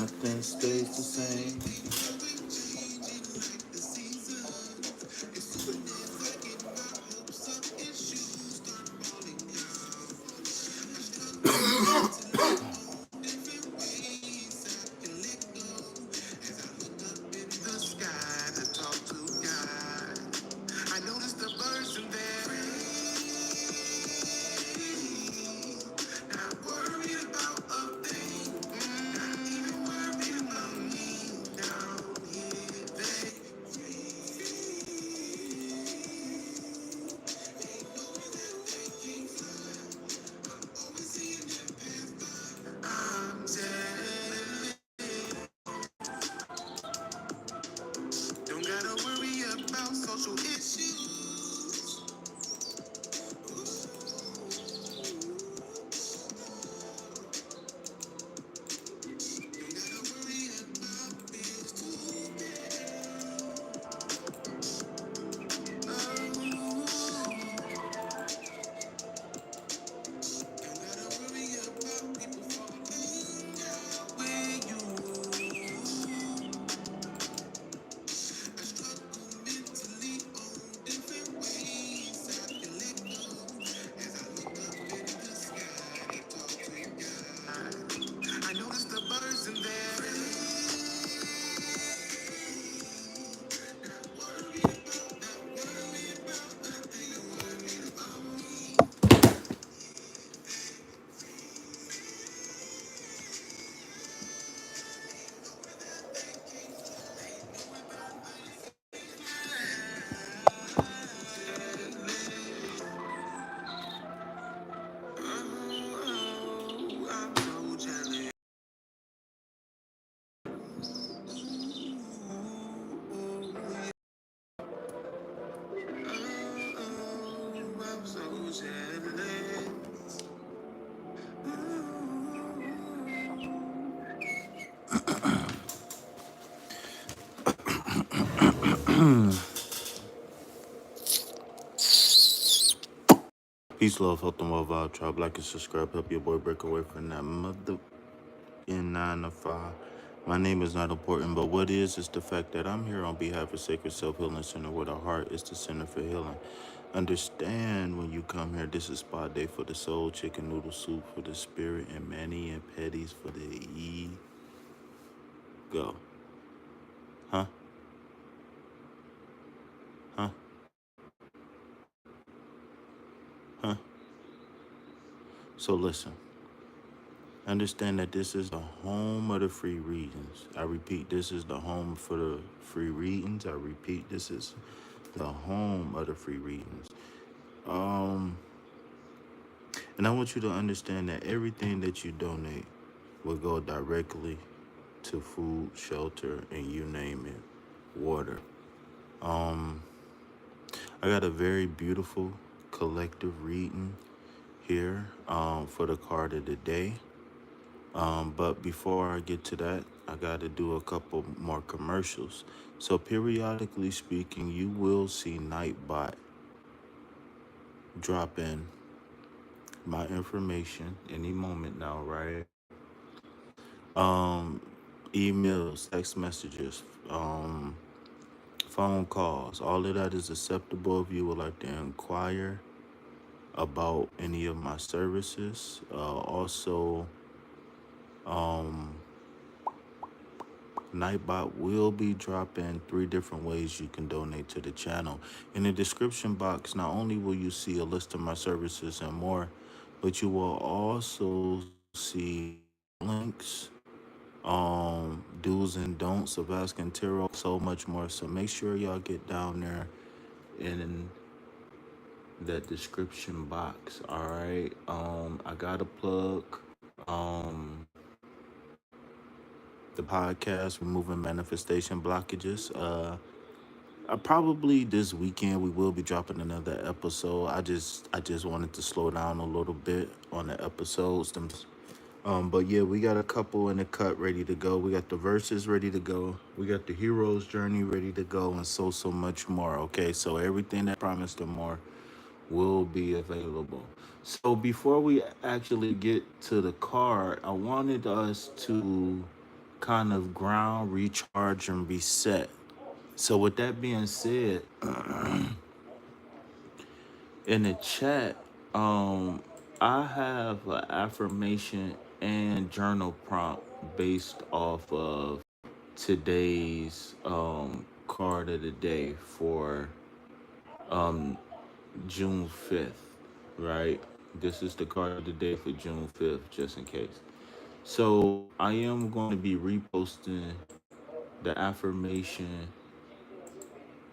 nothing stays the same. Peace, love, health, and well vibe. Tribe, like and subscribe. Help your boy break away from that mother in 9 to 5. My name is not important, but what is the fact that I'm here on behalf of Sacred Self Healing Center, where the heart is the center for healing. Understand when you come here, this is spa day for the soul, chicken noodle soup for the spirit, and mani and petties for the ego. Huh? Huh? Huh? So listen. Understand that this is the home of the free readings. I repeat, this is the home for the free readings. I repeat, this is the home of the free readings. And I want you to understand that everything that you donate will go directly to food, shelter, and you name it, water. I got a very beautiful collective reading here for the card of the day. But before I get to that, I got to do a couple more commercials. So periodically speaking, you will see Nightbot drop in my information any moment now, right? Um, Emails, text messages, phone calls, all of that is acceptable if you would like to inquire about any of my services. Also, Nightbot will be dropping 3 different ways you can donate to the channel. In the description box, not only will you see a list of my services and more, but you will also see links, do's and don'ts of asking tarot, so much more. So make sure y'all get down there in that description box. All right. I got to plug um the podcast, Removing Manifestation Blockages. Probably this weekend we will be dropping another episode. I just wanted to slow down a little bit on the episodes. But yeah, we got a couple in the cut ready to go. We got the verses ready to go. We got the hero's journey ready to go, and so much more. Okay, so everything that I promised and more will be available. So before we actually get to the card, I wanted us to kind of ground, recharge, and reset. So, with that being said, in the chat, um, I have an affirmation and journal prompt based off of today's card of the day for um June 5th, right? This is the card of the day for June 5th, just in case. So I am going to be reposting the affirmation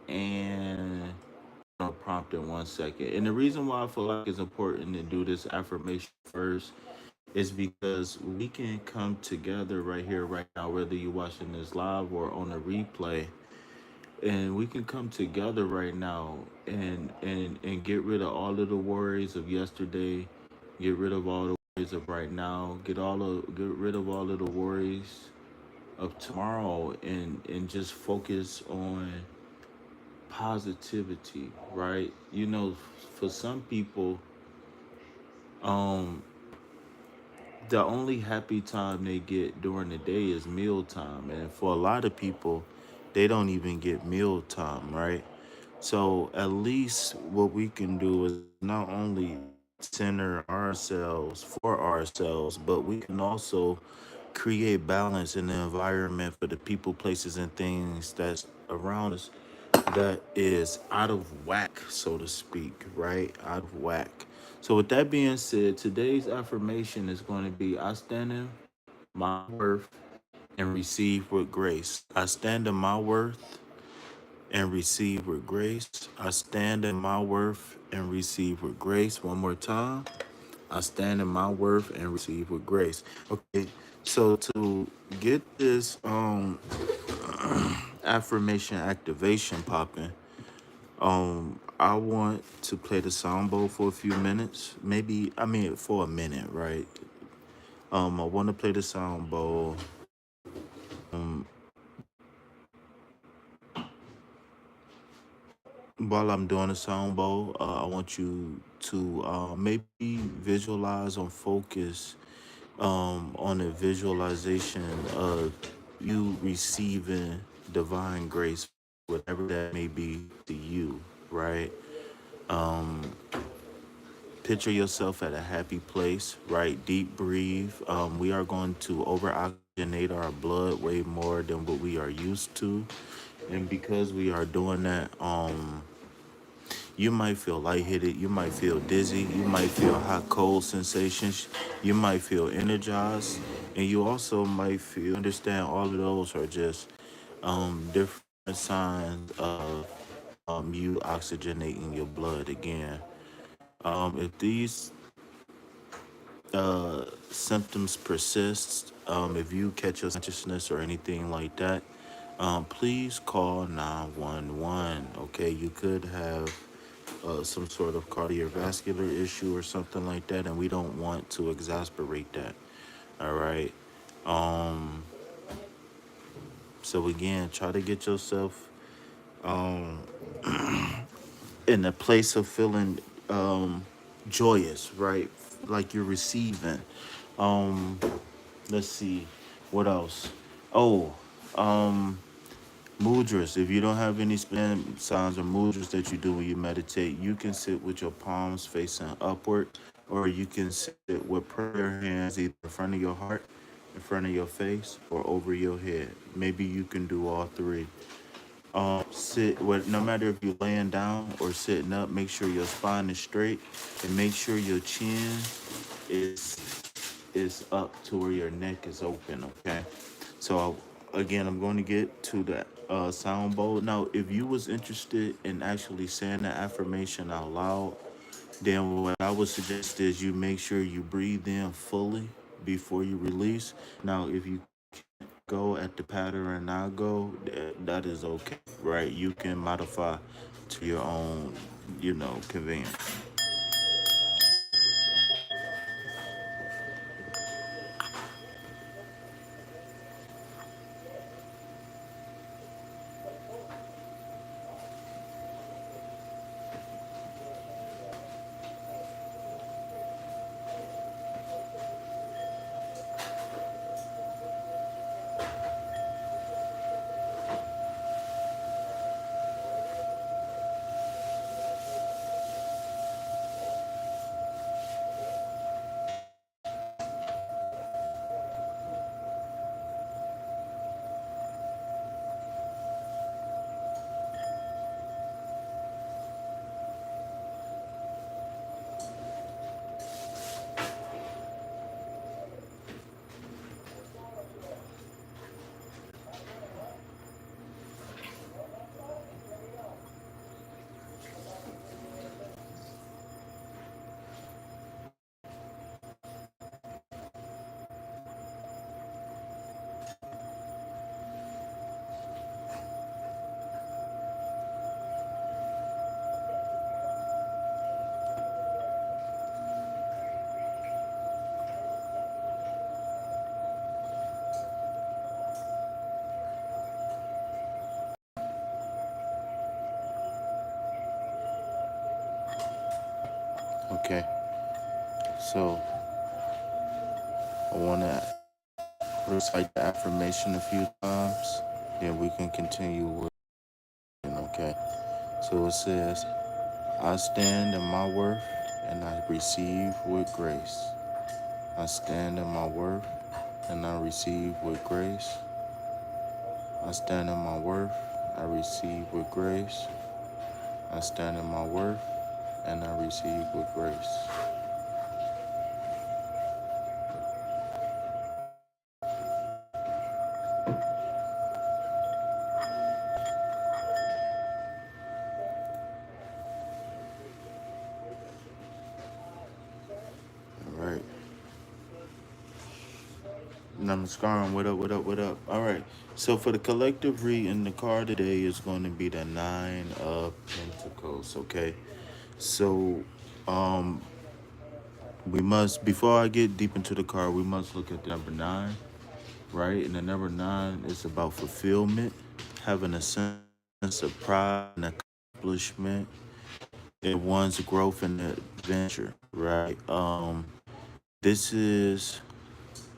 and prompt in 1 second. And the reason why I feel like it's important to do this affirmation first is because we can come together right here, right now, whether you're watching this live or on a replay, and we can come together right now and get rid of all of the worries of yesterday, get rid of all the worries of right now, get rid of all of the worries of tomorrow, and just focus on positivity, right? You know, for some people, um the only happy time they get during the day is mealtime, and for a lot of people, they don't even get mealtime, right? So at least what we can do is not only center ourselves for ourselves, but we can also create balance in the environment for the people, places, and things that's around us that is out of whack, so to speak, right? Out of whack. So, with that being said, today's affirmation is going to be I stand in my worth and receive with grace. I stand in my worth and receive with grace. I stand in my worth and receive with grace. One more time. I stand in my worth and receive with grace. Okay, so to get this affirmation activation popping, I want to play the sound bowl for a few minutes. Maybe I mean for a minute, right? I want to play the sound bowl. While I'm doing the sound bowl, I want you to maybe visualize or focus on a visualization of you receiving divine grace, whatever that may be to you, right? Picture yourself at a happy place, right? Deep breathe. We are going to over oxygenate our blood way more than what we are used to. And because we are doing that, you might feel lightheaded, you might feel dizzy, you might feel hot cold sensations, you might feel energized, and you also might feel understand all of those are just different signs of you oxygenating your blood again. If these symptoms persist, if you catch your consciousness or anything like that, please call 911. Okay, you could have some sort of cardiovascular issue or something like that, and we don't want to exasperate that. All right. Um, so again, try to get yourself in a place of feeling joyous, right? Like you're receiving. Um, let's see, what else? Oh, mudras. If you don't have any signs or mudras that you do when you meditate, you can sit with your palms facing upward, or you can sit with prayer hands either in front of your heart, in front of your face, or over your head. Maybe you can do all three. Sit with no matter if you're laying down or sitting up, make sure your spine is straight and make sure your chin is up to where your neck is open, okay? So again, I'm going to get to the sound bowl. Now, if you was interested in actually saying the affirmation out loud, then what I would suggest is you make sure you breathe in fully before you release. Now, if you go at the pattern I go, that is okay, right? You can modify to your own, convenience. Okay, so I want to recite the affirmation a few times, then we can continue with it, okay? So it says, I stand in my worth and I receive with grace. I stand in my worth and I receive with grace. I stand in my worth, I receive with grace. I stand in my worth and I receive with grace. All right. Namaskaram, what up, what up, what up? All right. So for the collective reading, the card today is going to be the Nine of Pentacles, okay? So um we must, before I get deep into the card, we must look at the number nine, right? And the number nine is about fulfillment, having a sense of pride and accomplishment in one's growth and adventure, right? This is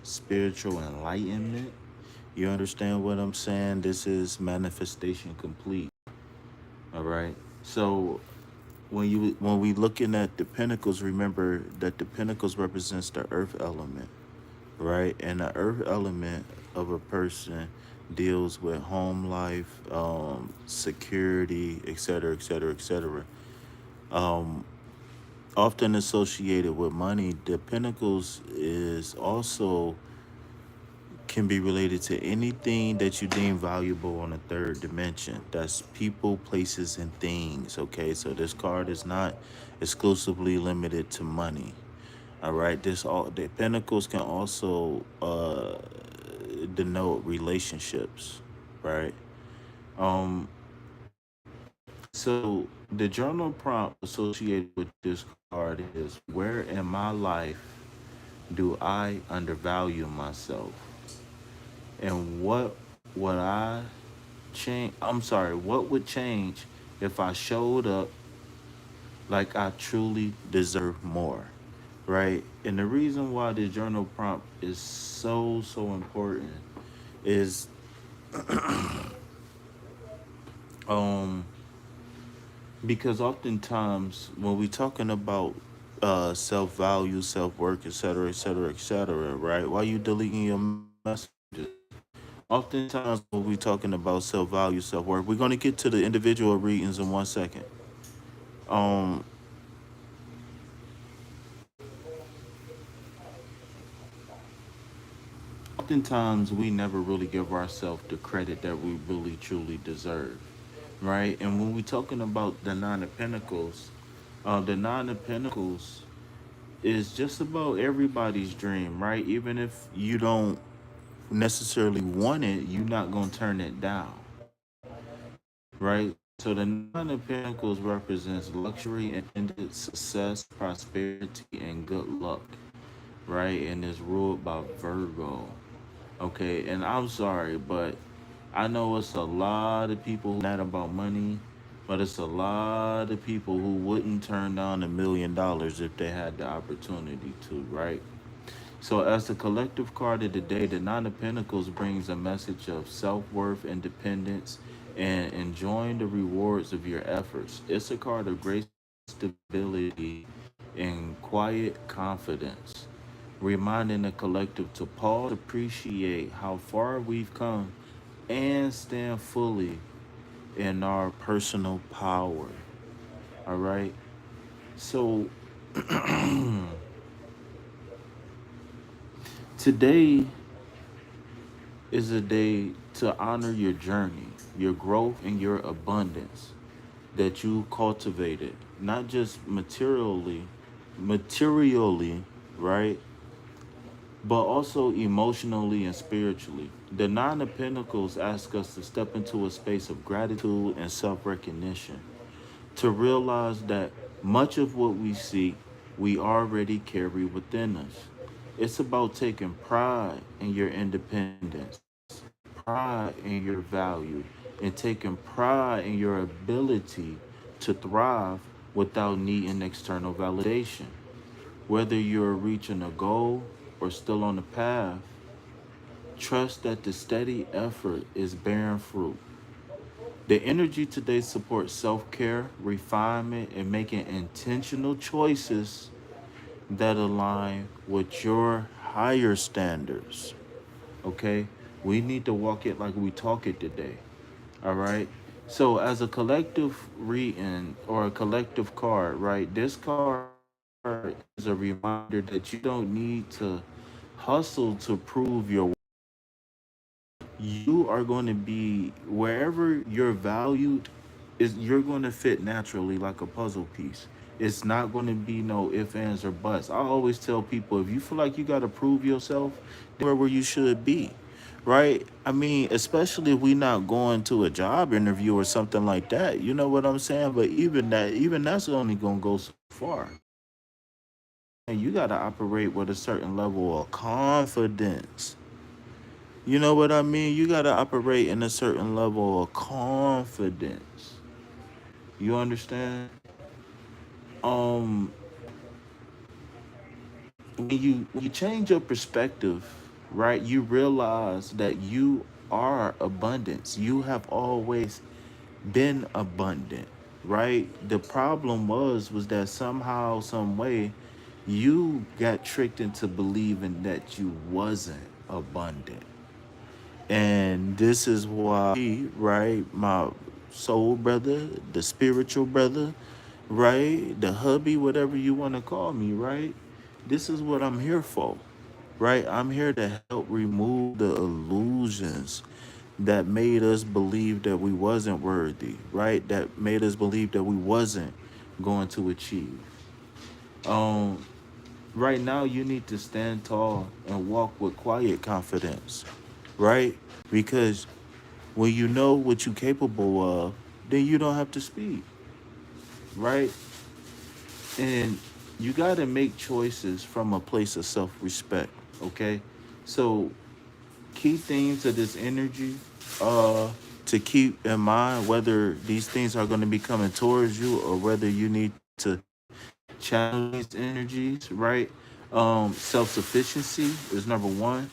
spiritual enlightenment. You understand what I'm saying? This is manifestation complete. All right. So when we looking at the pentacles, remember that the pentacles represents the earth element, right? And the earth element of a person deals with home life, security, etc., etc., etc. Often associated with money, the pentacles is also can be related to anything that you deem valuable on a third dimension. That's people, places, and things. Okay, so this card is not exclusively limited to money. All right, this all the pentacles can also denote relationships, right? Um, so the journal prompt associated with this card is: where in my life do I undervalue myself? And what would I change? I'm sorry, what would change if I showed up like I truly deserve more? Right? And the reason why the journal prompt is so important is um because oftentimes when we're talking about self value, self work, etc., etc., etc., right? Why you deleting your messages? Oftentimes when we're talking about self value, self work, we're gonna get to the individual readings in 1 second. Um, Oftentimes we never really give ourselves the credit that we really truly deserve, right? And when we're talking about the Nine of Pentacles, the Nine of Pentacles is just about everybody's dream, right? Even if you don't necessarily want it, you're not gonna turn it down, right? So the Nine of Pentacles represents luxury, independence, success, prosperity, and good luck, right? And is ruled by Virgo. Okay, and I'm sorry, but I know it's a lot of people who not about money, but it's a lot of people who wouldn't turn down $1 million if they had the opportunity to, right? So, as the collective card of the day, the Nine of Pentacles brings a message of self worth, independence, and enjoying the rewards of your efforts. It's a card of great stability and quiet confidence, reminding the collective to pause, appreciate how far we've come, and stand fully in our personal power. All right. So, today is a day to honor your journey, your growth, and your abundance that you cultivated, not just materially, right? But also emotionally and spiritually. The Nine of Pentacles ask us to step into a space of gratitude and self recognition, to realize that much of what we seek, we already carry within us. It's about taking pride in your independence, pride in your value, and taking pride in your ability to thrive without needing external validation. Whether you're reaching a goal or still on the path, trust that the steady effort is bearing fruit. The energy today supports self care, refinement, and making intentional choices that align with your higher standards. Okay? We need to walk it like we talk it today. All right? So, as a collective reading or a collective card, right, this card is a reminder that you don't need to hustle to prove your you are going to be wherever you're valued is you're going to fit naturally like a puzzle piece. It's not going to be no ifs, ands, or buts. I always tell people if you feel like you got to prove yourself, then where you should be, right? I mean, especially if we not going to a job interview or something like that. You know what I'm saying? But even that's only going to go so far. And you got to operate with a certain level of confidence. You know what I mean? You got to operate in a certain level of confidence. You understand? Um when you change your perspective, right? You realize that you are abundance. You have always been abundant, right? The problem was that somehow some way you got tricked into believing that you wasn't abundant. And this is why, right, my soul brother, the spiritual brother, right, the hubby, whatever you want to call me, right? This is what I'm here for, right? I'm here to help remove the illusions that made us believe that we wasn't worthy, right? That made us believe that we wasn't going to achieve. Um, right now, you need to stand tall and walk with quiet confidence, right? Because when you know what you're capable of, then you don't have to speak, right? And you got to make choices from a place of self respect, okay? So, key themes of this energy to keep in mind whether these things are going to be coming towards you or whether you need to channel these energies, right? Self sufficiency is number one.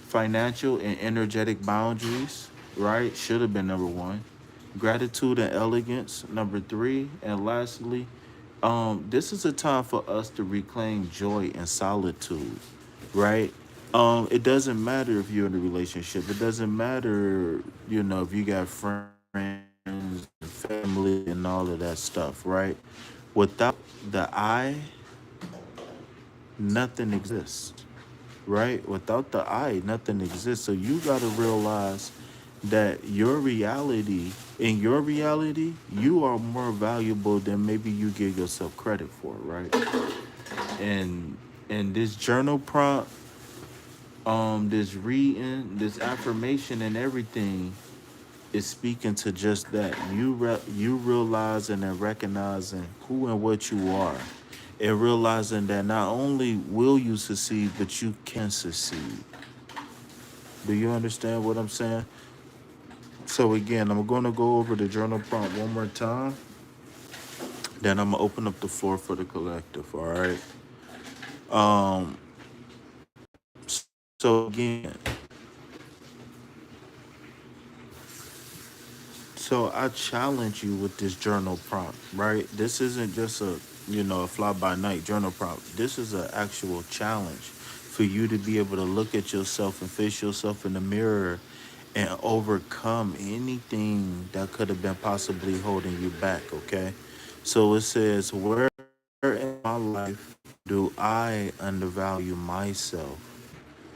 Financial and energetic boundaries, right? Should have been number one. Gratitude and elegance, number three. And lastly, this is a time for us to reclaim joy and solitude, right? It doesn't matter if you're in a relationship. It doesn't matter, if you got friends, family, and all of that stuff, right? Without the I, nothing exists, right? Without the I, nothing exists. So you got to realize that in your reality, you are more valuable than maybe you give yourself credit for, right? And this journal prompt, this reading, this affirmation, and everything is speaking to just that. You realizing and recognizing who and what you are, and realizing that not only will you succeed, but you can succeed. Do you understand what I'm saying? So again, I'm going to go over the journal prompt one more time. Then I'm gonna open up the floor for the collective. All right. Um. So again, so I challenge you with this journal prompt. Right. This isn't just a fly by night journal prompt. This is an actual challenge for you to be able to look at yourself and face yourself in the mirror and overcome anything that could have been possibly holding you back. Okay. So it says, where in my life do I undervalue myself?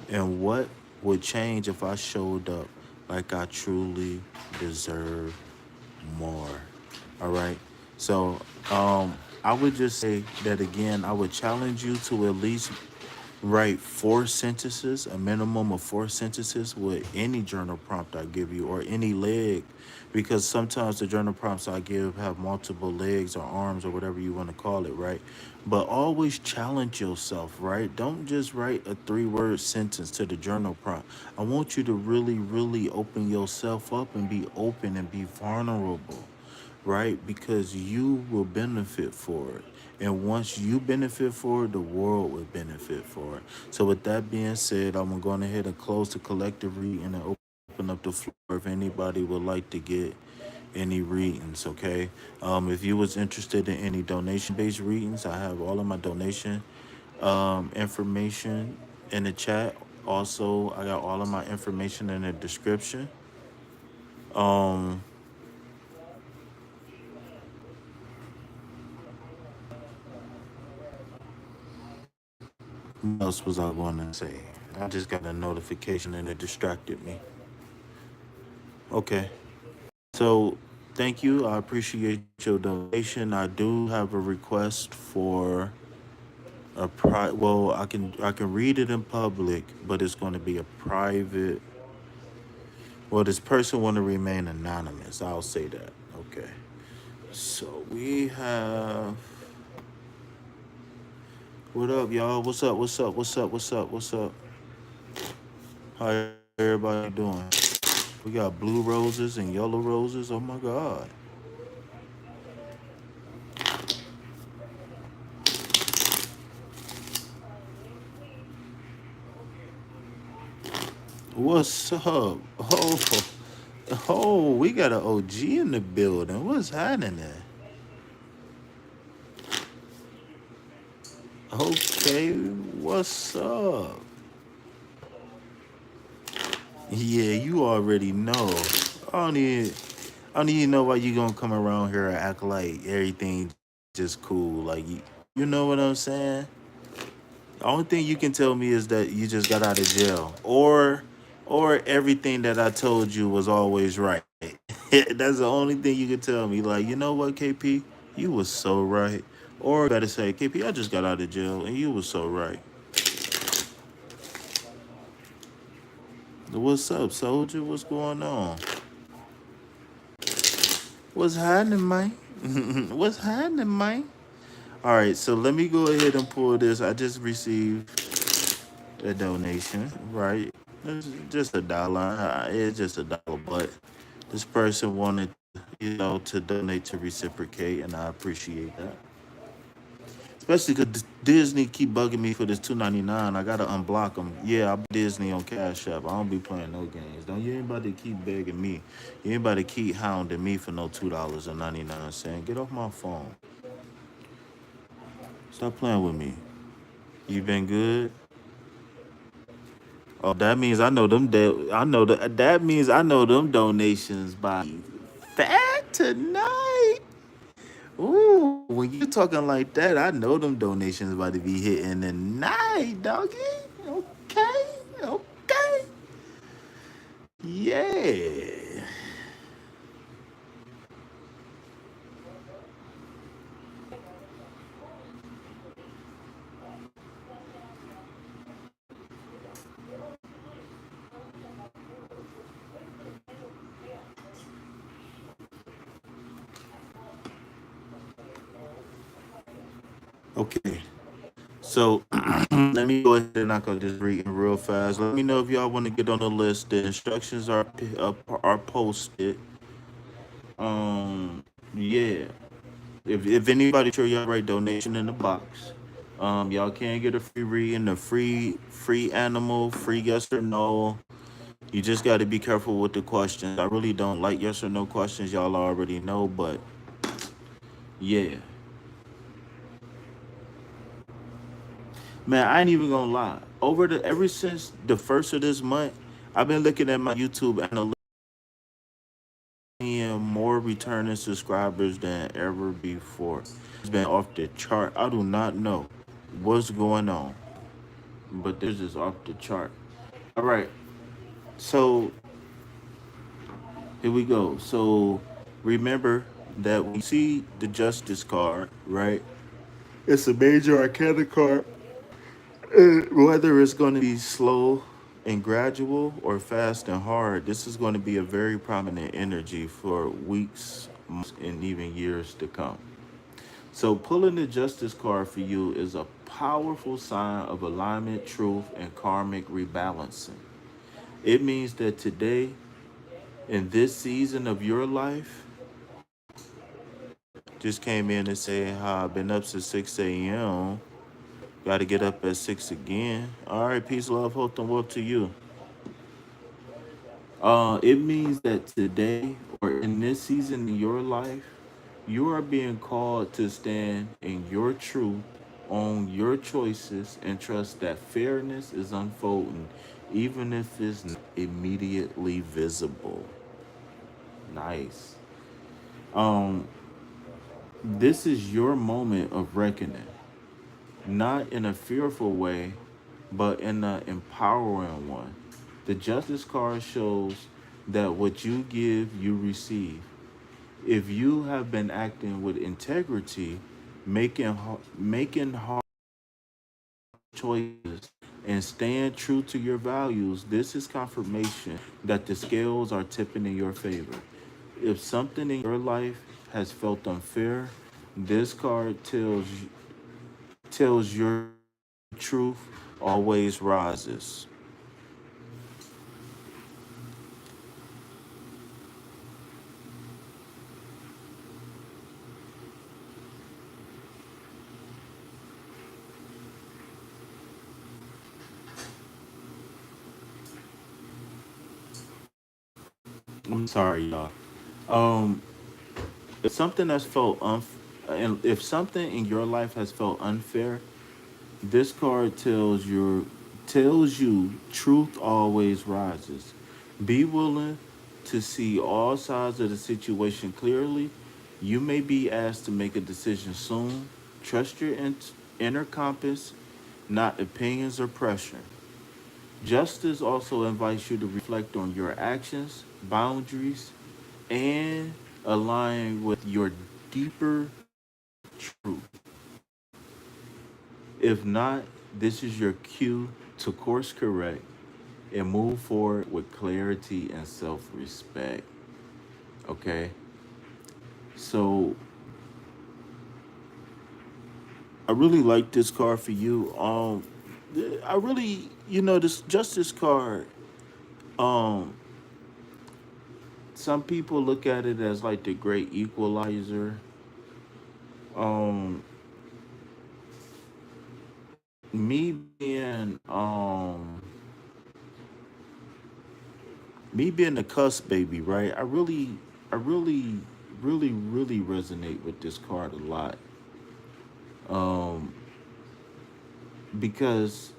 And what would change if I showed up like I truly deserve more? All right. So I would just say that again, I would challenge you to at least write four sentences, a minimum of four sentences with any journal prompt I give you or any leg, because sometimes the journal prompts I give have multiple legs or arms or whatever you want to call it, right? But always challenge yourself, right? Don't just write a 3-word sentence to the journal prompt. I want you to really, really open yourself up and be open and be vulnerable, right? Because you will benefit for it. And once you benefit for it, the world will benefit for it. So, with that being said, I'm going to go ahead and close the collective reading and open up the floor if anybody would like to get any readings, okay? If you was interested in any donation-based readings, I have all of my donation information in the chat. Also, I got all of my information in the description. Um, what else was I going to say? I just got a notification and it distracted me. Okay. So, thank you. I appreciate your donation. I do have a request for well, I can read it in public, but it's going to be a private. Well, this person want to remain anonymous. I'll say that. Okay. So we have. What up, y'all? What's up? What's up? What's up? What's up? What's up? How everybody doing? We got blue roses and yellow roses. Oh my God. What's up? We got an OG in the building. What's happening there? Okay, what's up? Yeah, you already know. I don't even, I don't even know why you gonna come around here and act like everything just cool. Like you know what I'm saying? The only thing you can tell me is that you just got out of jail, or everything that I told you was always right. That's the only thing you can tell me. Like, you know what, KP, you was so right. Or better say, KP, I just got out of jail and you was so right. What's up, soldier? What's going on? What's happening, man? What's happening, man? All right, so let me go ahead and pull this. I just received a donation, right? It's just $1. It's just $1, but this person wanted, to donate to reciprocate, and I appreciate that. Especially because Disney keep bugging me for this $2.99. I gotta unblock them. Yeah, I'm Disney on Cash App. I don't be playing no games. Don't you anybody keep begging me? You anybody keep hounding me for no $2.99? Get off my phone. Stop playing with me. You been good? Oh, that means I know them. That means I know them donations by fat tonight. Ooh, when you talking like that, I know them donations about to be hitting tonight, doggy. Okay, okay, yeah. Okay, so let me go ahead and I can just read real fast. Let me know if y'all want to get on the list. The instructions are posted. Um, yeah. If anybody sure y'all write donation in the box. Y'all can get a free reading, a free animal, free yes or no. You just got to be careful with the questions. I really don't like yes or no questions. Y'all already know, but yeah, man, I ain't even gonna lie. Ever since the first of this month, I've been looking at my YouTube analytics and more returning subscribers than ever before. It's been off the chart. I do not know what's going on, but this is off the chart. All right, so here we go. So remember that when you see the Justice card, right? It's a major arcana card. Whether it's going to be slow and gradual or fast and hard, this is going to be a very prominent energy for weeks, months, and even years to come. So pulling the Justice card for you is a powerful sign of alignment, truth, and karmic rebalancing. It means that today, in this season of your life, Just came in and said how I've been up since 6 a.m. Got to get up at 6 again. All right, peace, love, hope, and work to you. It means that today or in this season in your life, you are being called to stand in your truth, own your choices, and trust that fairness is unfolding, even if it's not immediately visible. Nice. Um, this is your moment of reckoning, not in a fearful way, but in an empowering one. The Justice card shows that what you give, you receive. If you have been acting with integrity, making hard choices, and staying true to your values, this is confirmation that the scales are tipping in your favor. If something in your life has felt unfair, this card tells your truth always rises. I'm sorry, y'all. Um, if something has felt and if something in your life has felt unfair, this card tells you truth always rises. Be willing to see all sides of the situation clearly. You may be asked to make a decision soon. Trust your inner compass, not opinions or pressure. Justice also invites you to reflect on your actions, boundaries, and align with your deeper truth. If not, this is your cue to course correct and move forward with clarity and self respect. Okay? So, I really like this card for you. I really, this Justice card, um, some people look at it as like the great equalizer. Um, me being me being a cuss baby, right? I really resonate with this card a lot. Um, because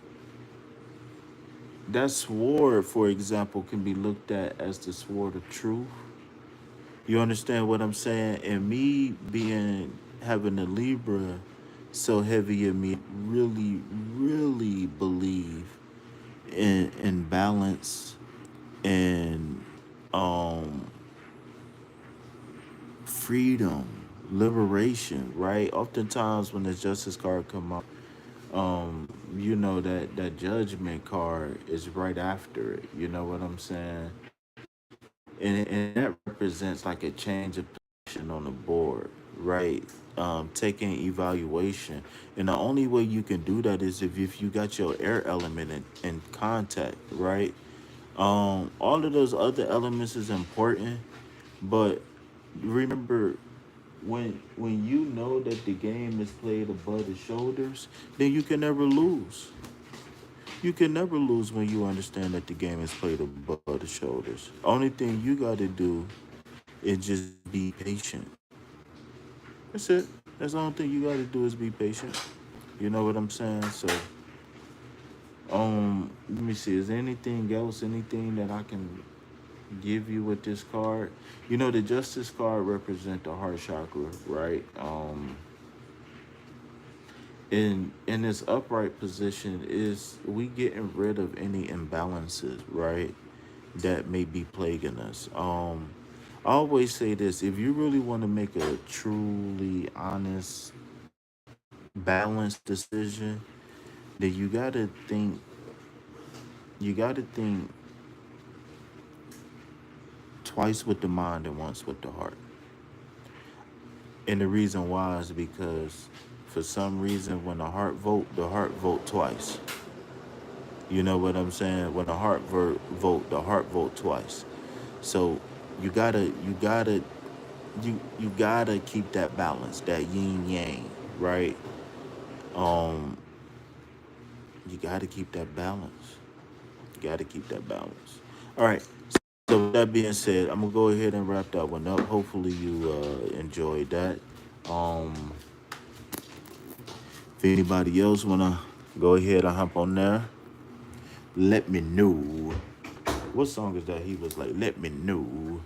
that sword, for example, can be looked at as the sword of truth. You understand what I'm saying? And me being having a Libra so heavy in me, really believe in balance and um freedom, liberation, right? Oftentimes when the justice card come out, that judgment card is right after it. You know what I'm saying? And that represents like a change of position on the board, right? Taking evaluation. And the only way you can do that is if you got your air element in contact, right? All of those other elements is important, but remember when you know that the game is played above the shoulders, then you can never lose. You can never lose when you understand that the game is played above the shoulders. Only thing you got to do is just be patient. That's it. That's the only thing you got to do is be patient. You know what I'm saying? So, let me see. Is there anything else? Anything that I can give you with this card? The Justice card represent the heart chakra, right? In this upright position is we getting rid of any imbalances, right? That may be plaguing us. I always say this: if you really want to make a truly honest, balanced decision, then you gotta think twice with the mind and once with the heart. And the reason why is because for some reason when the heart vote twice. You know what I'm saying? When the heart vote twice. So you gotta you gotta keep that balance, that yin yang, right? Um, you gotta keep that balance. You gotta keep that balance. All right. So with that being said, I'm gonna go ahead and wrap that one up. Hopefully you enjoyed that. Um, if anybody else wanna go ahead and hop on there, let me know. What song is that? He was like, "Let me know,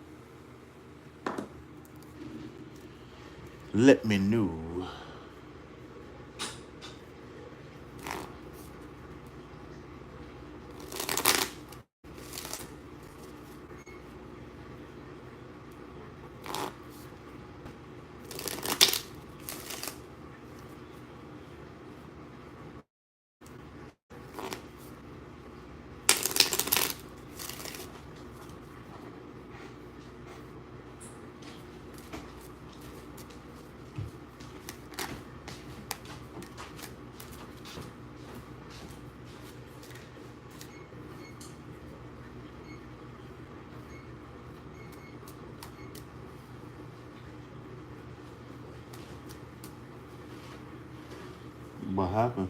let me know." What happened?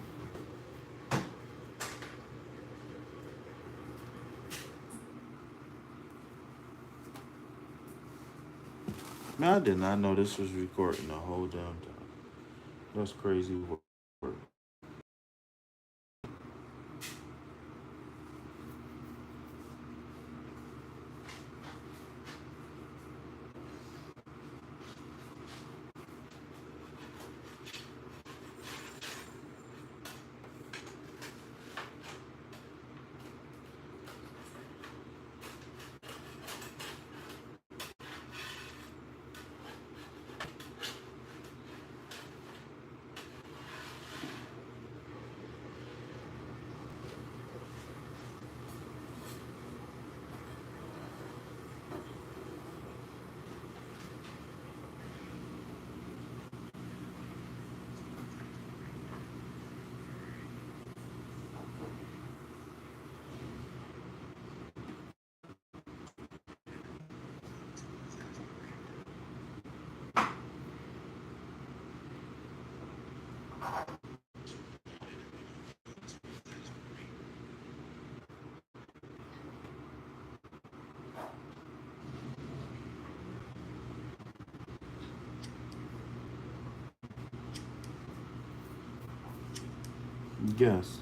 Man, I did not know this was recording the whole damn time. That's crazy work. Yes.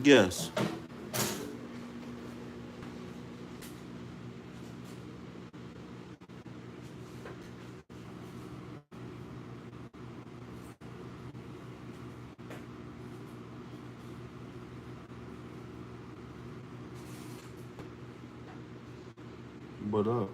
Yes. What up?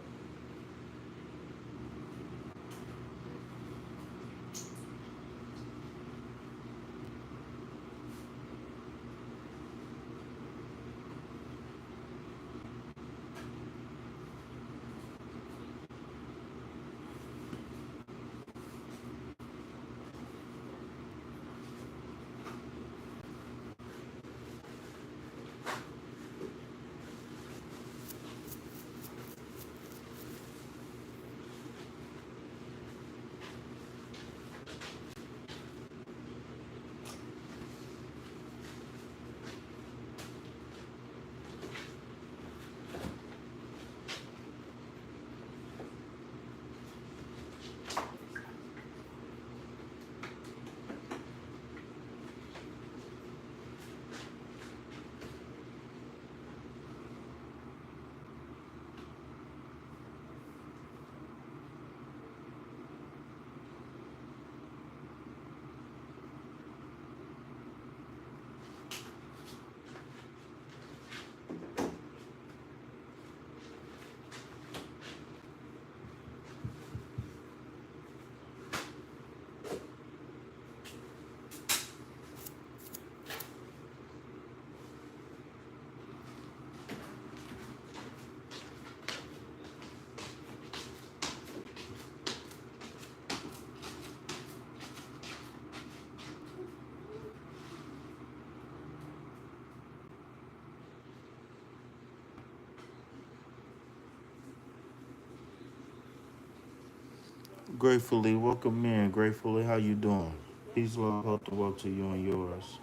Gratefully, welcome in. Gratefully, how you doing? Peace, love, health, and wealth to you and yours.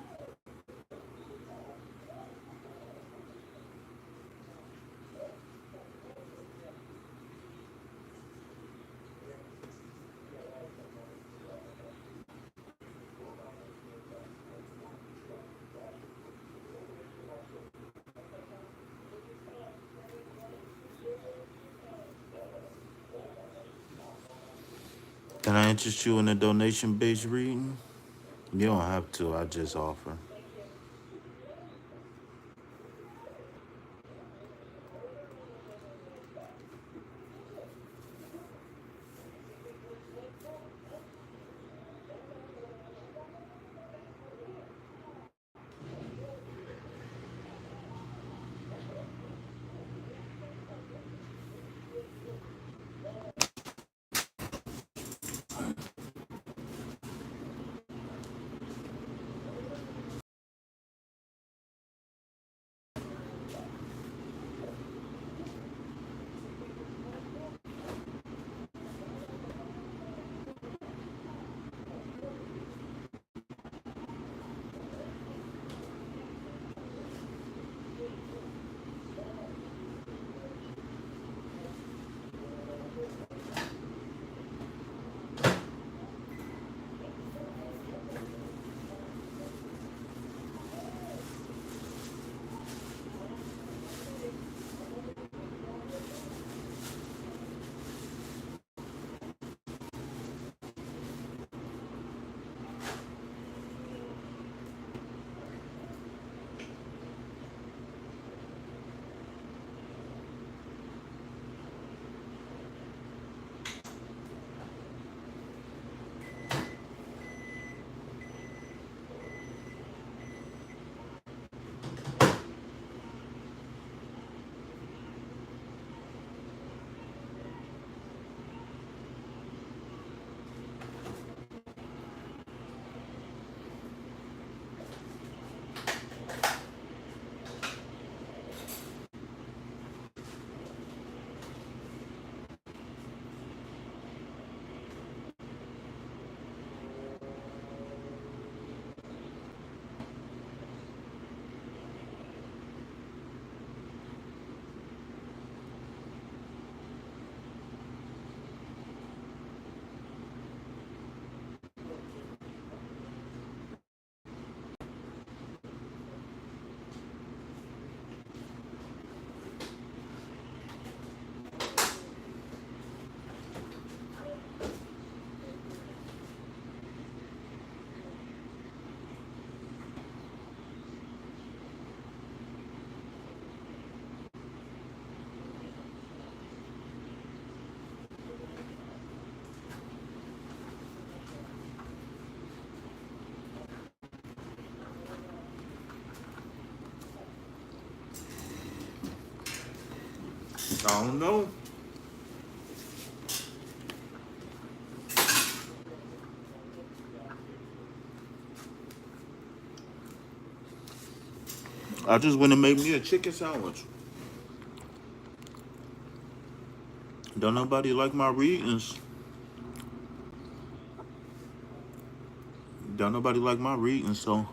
Can I interest you in a donation-based reading? You don't have to. I just offer. I don't know. I just want to make me a chicken sandwich. Don't nobody like my readings. Don't nobody like my readings, so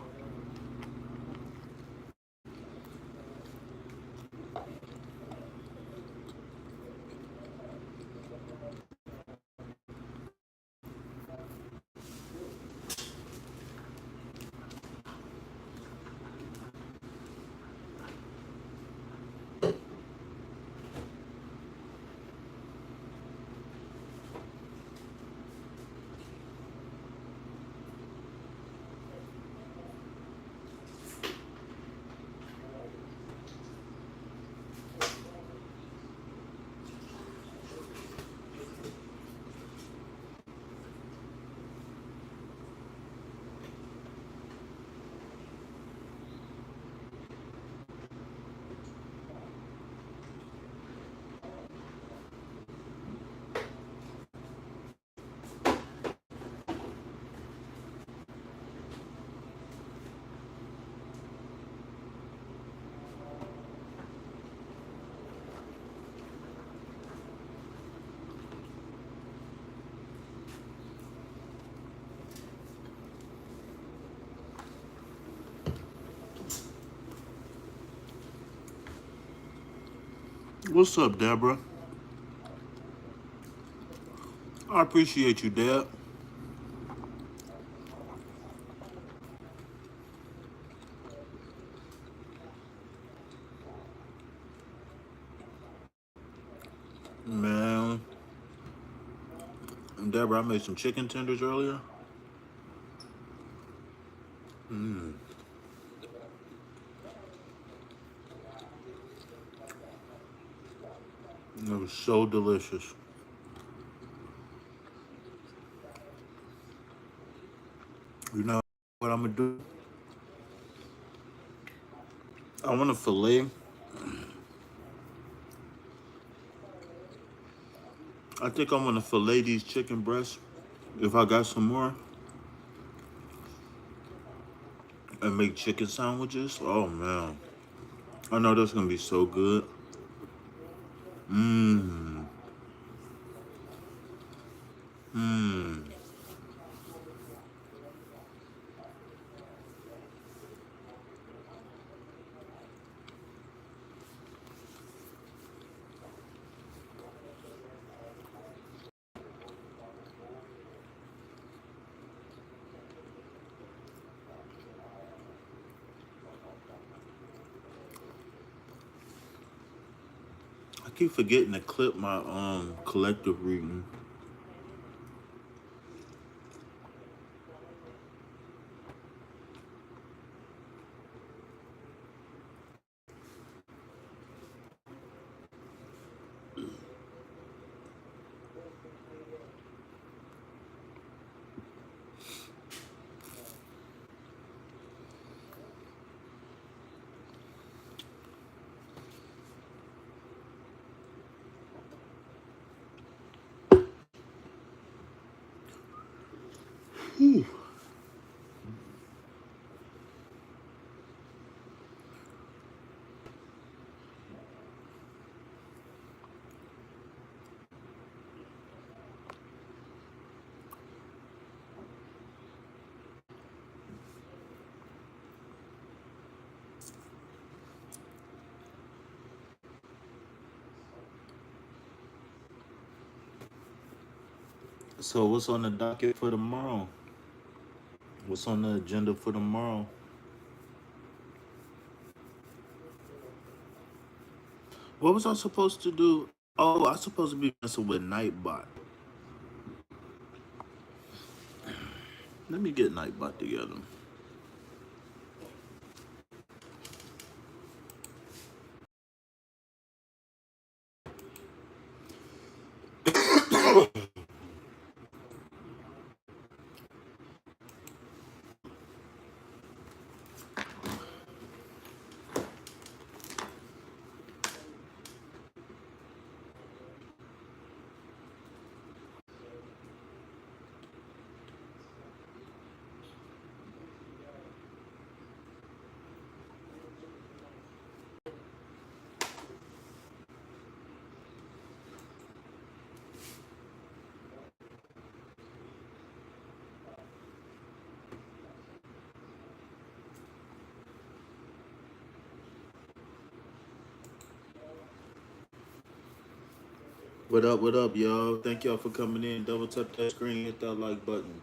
What's up, Deborah? I appreciate you, Deb. Man, Deborah, I made some chicken tenders earlier. It was so delicious. You know what I'm gonna do? I want to fillet. I think I'm gonna fillet these chicken breasts if I got some more and make chicken sandwiches. Oh man, I know that's gonna be so good. Mmm, mmm. I keep forgetting to clip my collective reading. Whew. So what's on the docket for tomorrow? What's on the agenda for tomorrow? What was I supposed to do? Oh, I was supposed to be messing with Nightbot. Let me get Nightbot together. What up, y'all? Thank y'all for coming in. Double tap that screen, hit that like button.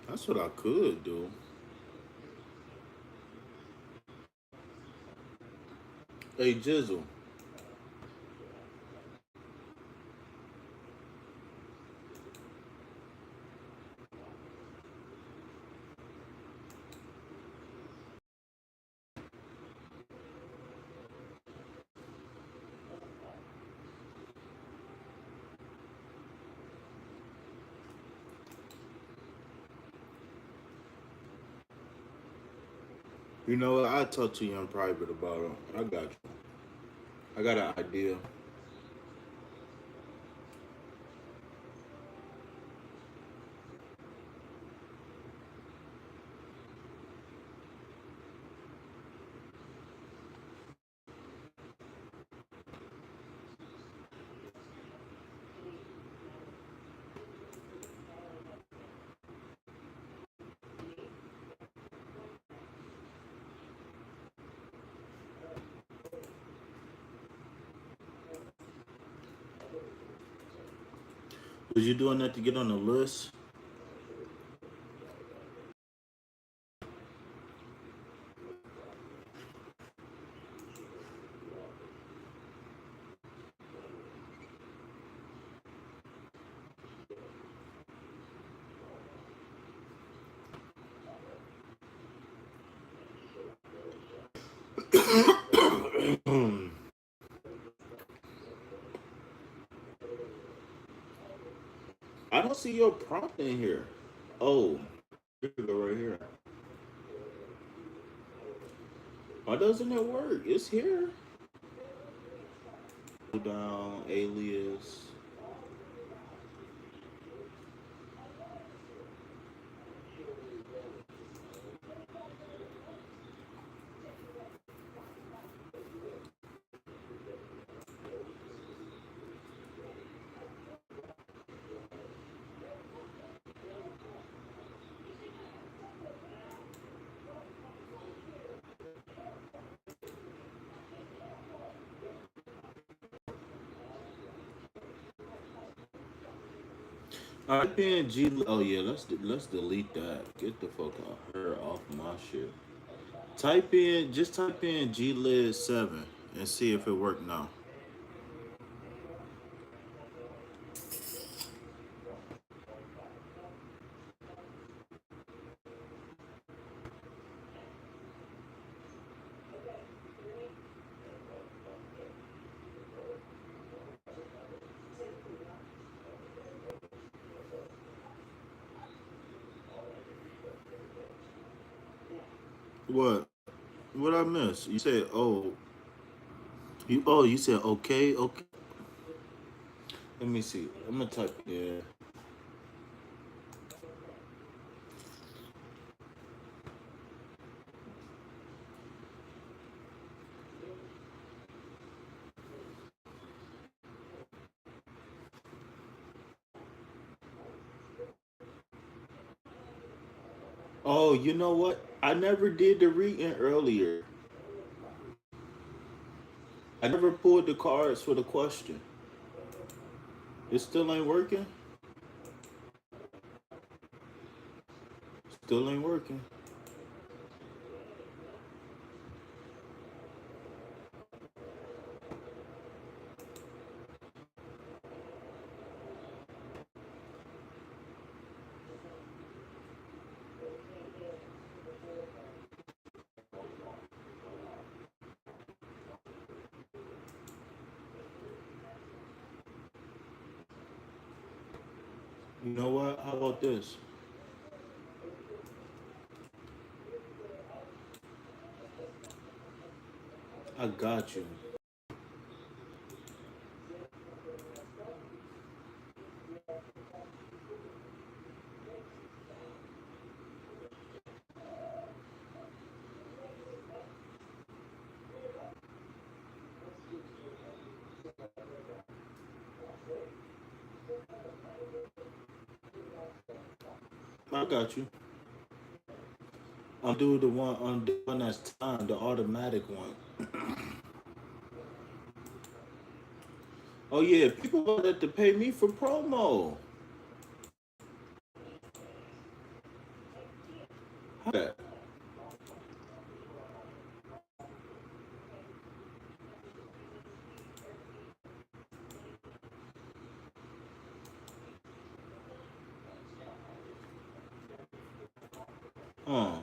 That's what I could do. Hey, Jizzle. You know what? I'll talk to you in private about it. I got you. I got an idea. Was you doing that to get on the list? I don't see your prompt in here. Oh, here we go right here. Why doesn't it work? It's here. Down, alias. Type in G. Oh yeah, let's delete that. Get the fuck out her off my shit. Just type in GLID 7 and see if it worked now. What? What I miss? You said you said okay. Let me see. I'm gonna type in. Oh, you know what? I never did the reading earlier. I never pulled the cards for the question. It still ain't working. Still ain't working. You know what? How about this? I got you. I got you. I'll do the one that's timed, the automatic one. Oh yeah, people wanted to pay me for promo. How that? Huh.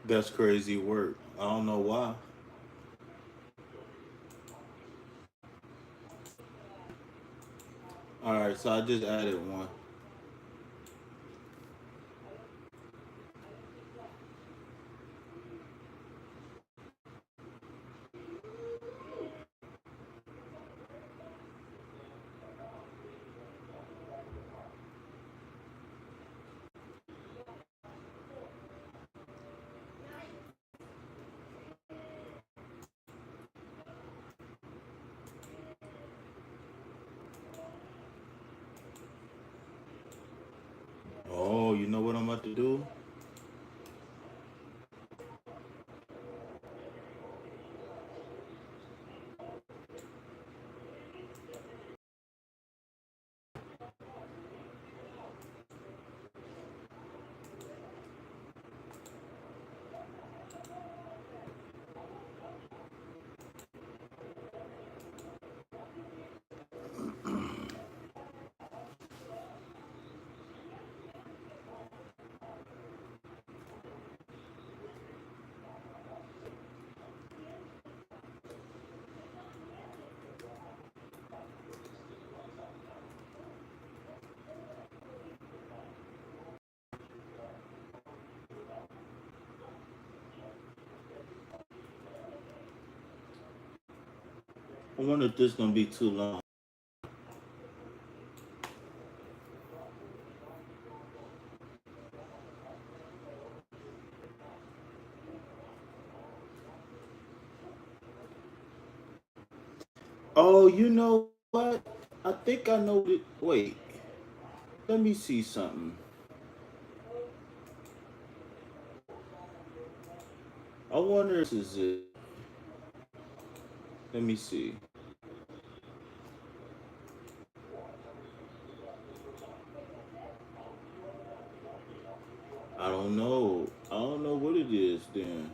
That's crazy work. I don't know why. All right, so I just added one. Oh, you know what I'm about to do? I wonder if this gonna be too long. Oh, you know what? I think I know it. Wait, let me see something. I wonder if this is it. Let me see. I don't know. I don't know what it is then.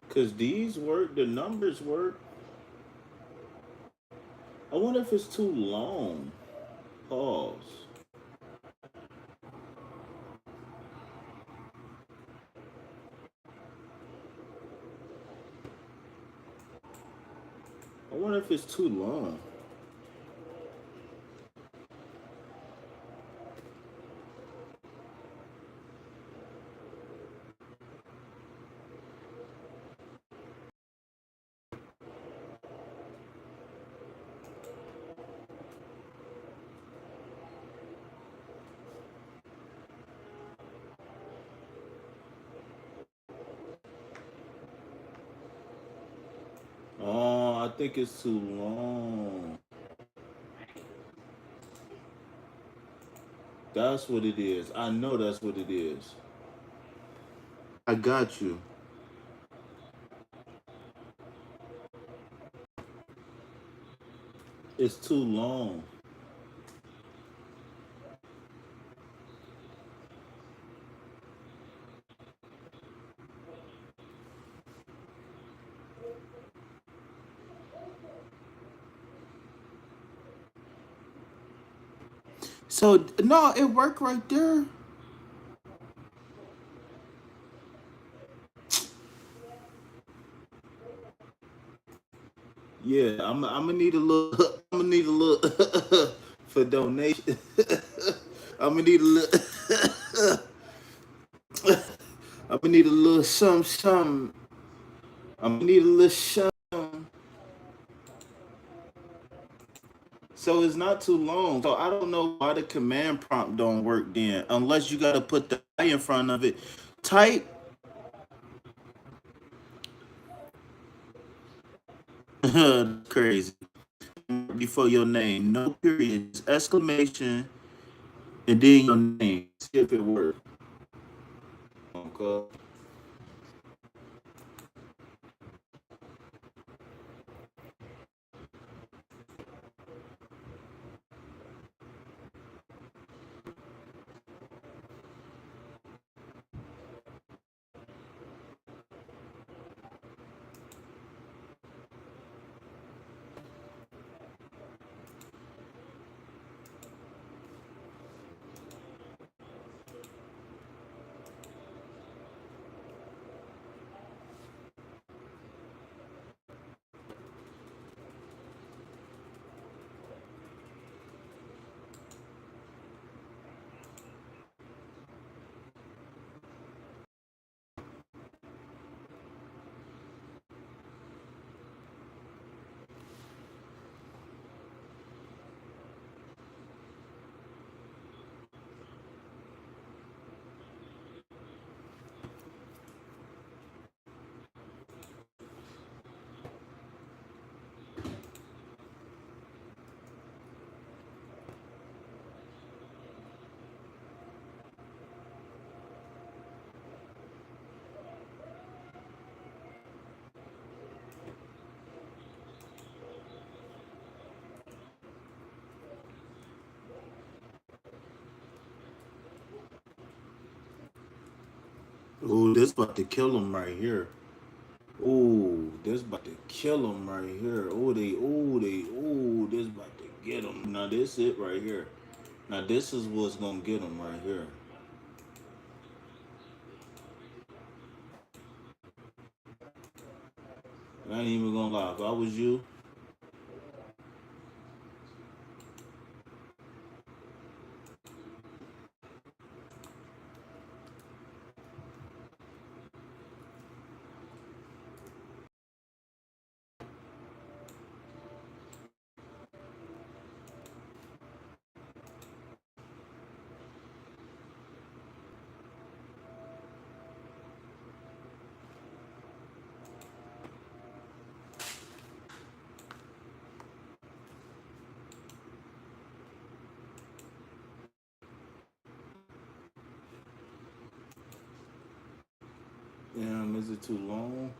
Cause these work, the numbers work. I wonder if it's too long. Pause. I wonder if it's too long. Oh, I think it's too long. That's what it is. I know that's what it is. I got you. It's too long. So no, it worked right there. Yeah, I'm gonna need a little. I'm gonna need a little for donation. I'm gonna need a little. I'm gonna need a little some. I'm gonna need a little some. So it's not too long. So I don't know why the command prompt don't work then, unless you gotta put the I in front of it. Type crazy before your name. No periods, exclamation, and then your name. See if it works. Okay. Ooh, this about to kill him right here. Ooh, this about to kill him right here. This about to get him. Now this it right here. Now this is what's gonna get him right here. I ain't even gonna lie. If I was you, damn, is it too long?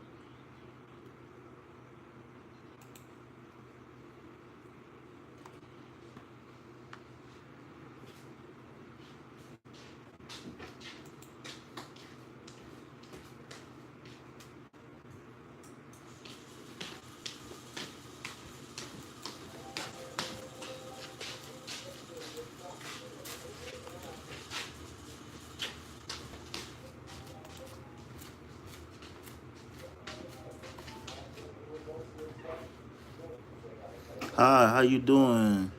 Hi, how you doing?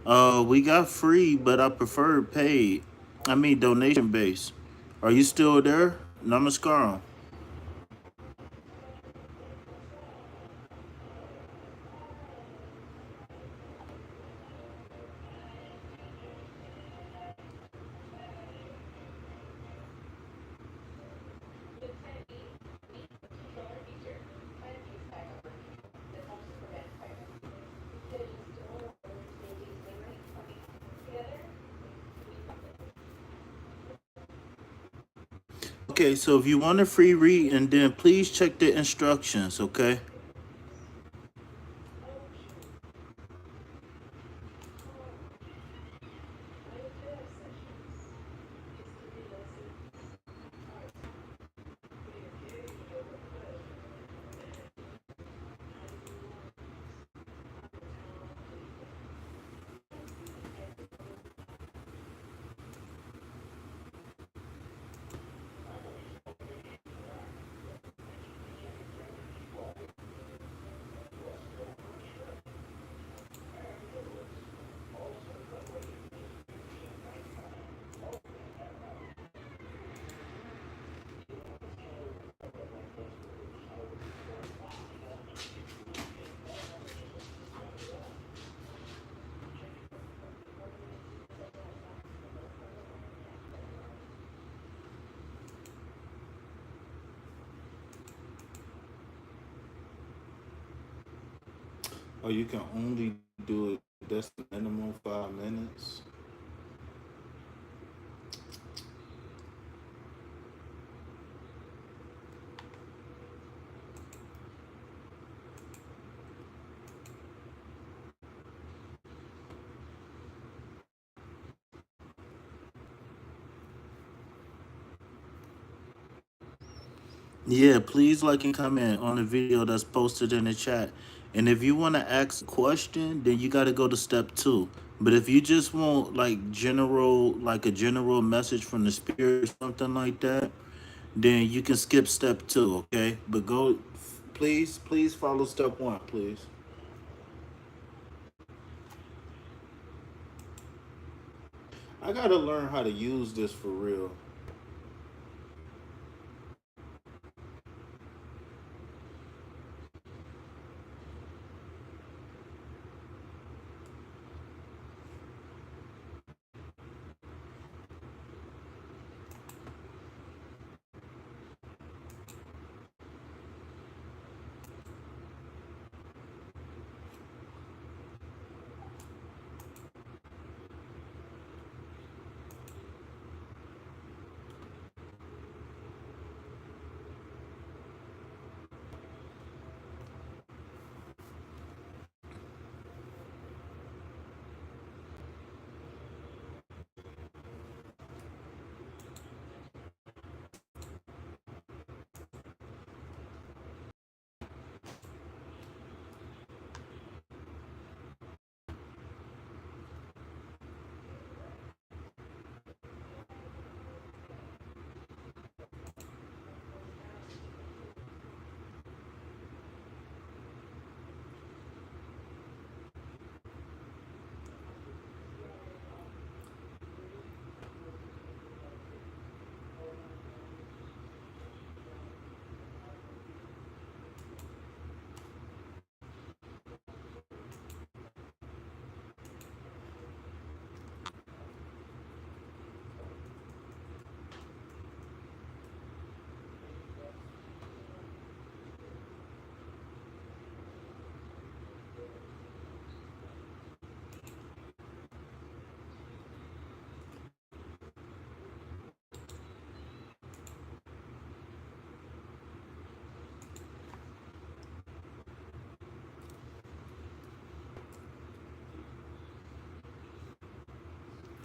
We got free, but I prefer paid. I mean donation based. Are you still there? Namaskaram. Okay, so if you want a free read, and then please check the instructions, okay? Or you can only do it, that's the minimum 5 minutes. Yeah, please like and comment on the video that's posted in the chat. And if you want to ask a question, then you got to go to step 2. But if you just want like a general message from the spirit or something like that, then you can skip step 2, okay? But go, please follow step 1, please. I got to learn how to use this for real.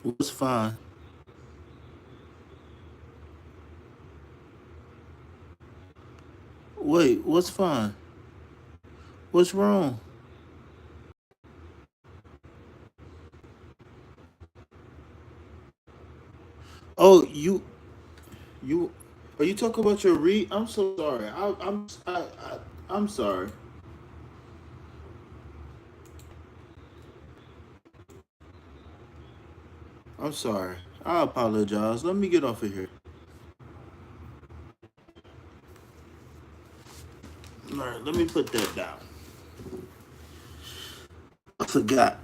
What's fine? Wait, what's fine? What's wrong? Oh, you are you talking about your read? I'm so sorry. I'm sorry. I'm sorry. I apologize. Let me get off of here. All right, let me put that down. I forgot.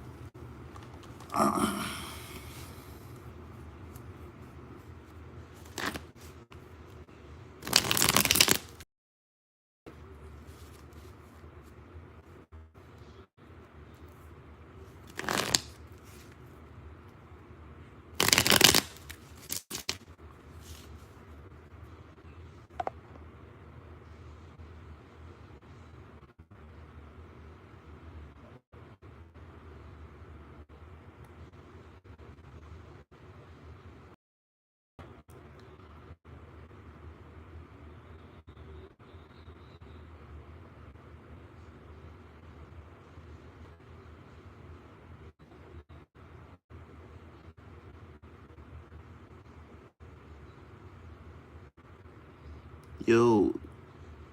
Yo,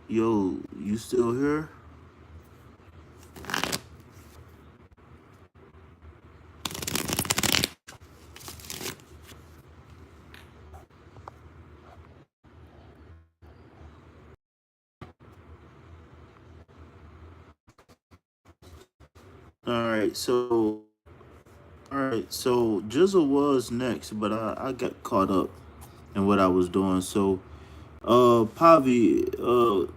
yo, you still here? All right, so Jizzle was next, but I got caught up in what I was doing. So, Pavi,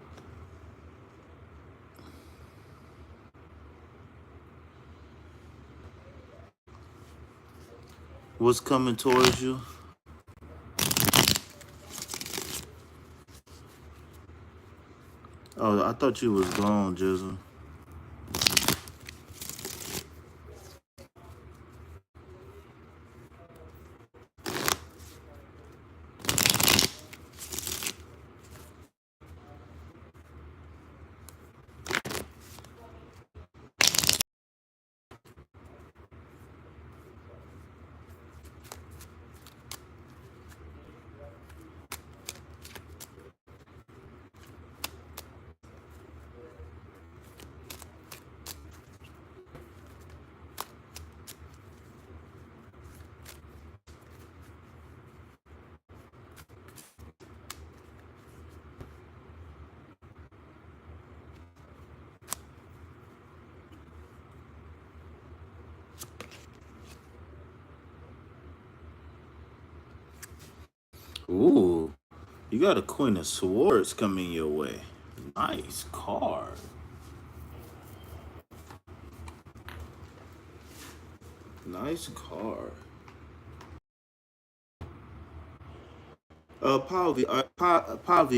what's coming towards you? Oh, I thought you was gone, Jizzle. Ooh, you got a Queen of Swords coming your way. Nice card. Nice card. Pavi,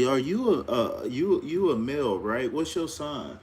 are you a male, right? What's your sign?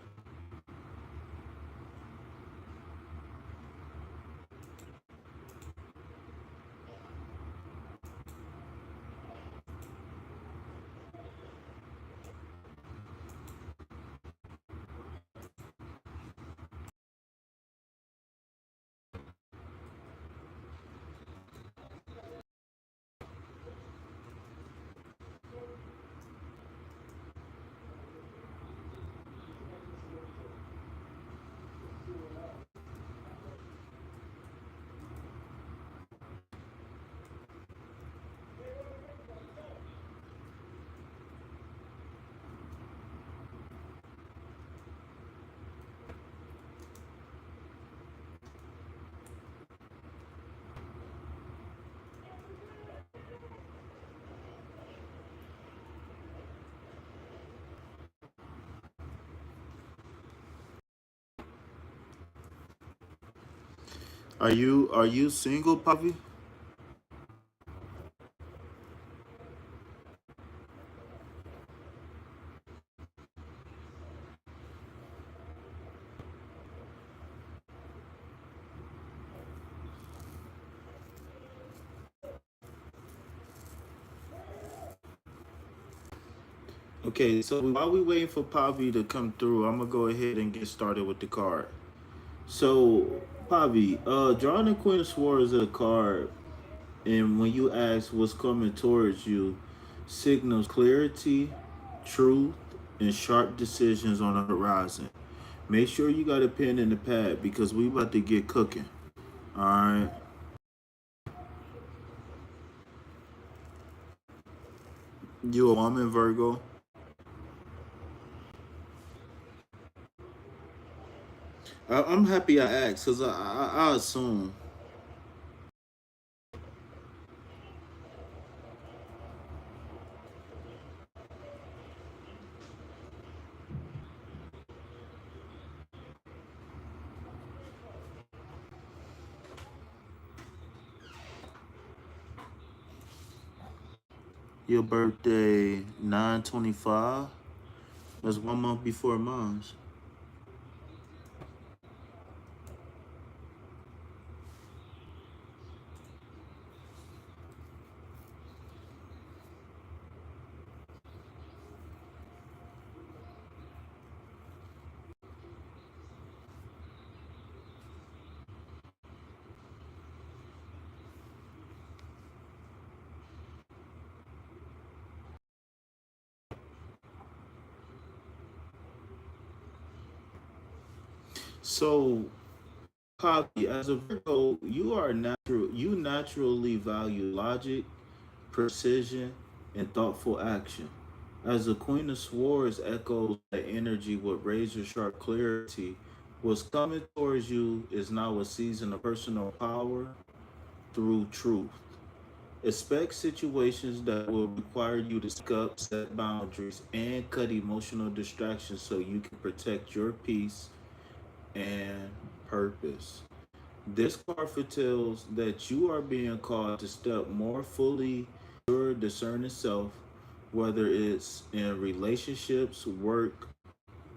Are you single, Pavi? Okay, so while we waiting for Pavi to come through, I'm gonna go ahead and get started with the card. So, Pavi, drawing the Queen of Swords is a card, and when you ask what's coming towards you, signals clarity, truth, and sharp decisions on the horizon. Make sure you got a pen and a pad because we about to get cooking. All right. You a woman, Virgo? I'm happy I asked because I assume. Your birthday 9/25. That's 1 month before mine's. So, Poppy, as a Virgo, you are natural. You naturally value logic, precision, and thoughtful action. As the Queen of Swords echoes that energy with razor sharp clarity, what's coming towards you is now a season of personal power through truth. Expect situations that will require you to speak up, set boundaries, and cut emotional distractions so you can protect your peace and purpose. This card foretells that you are being called to step more fully your discerning self, whether it's in relationships, work,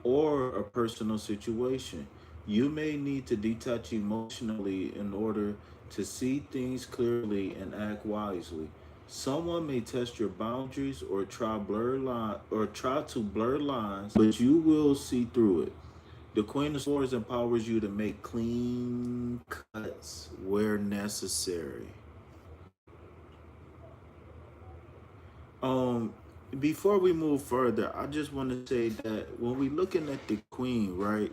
or a personal situation. You may need to detach emotionally in order to see things clearly and act wisely. Someone may test your boundaries or try to blur lines, but you will see through it. The Queen of Swords empowers you to make clean cuts where necessary. Um, Before we move further, I just want to say that when we looking at the Queen, right,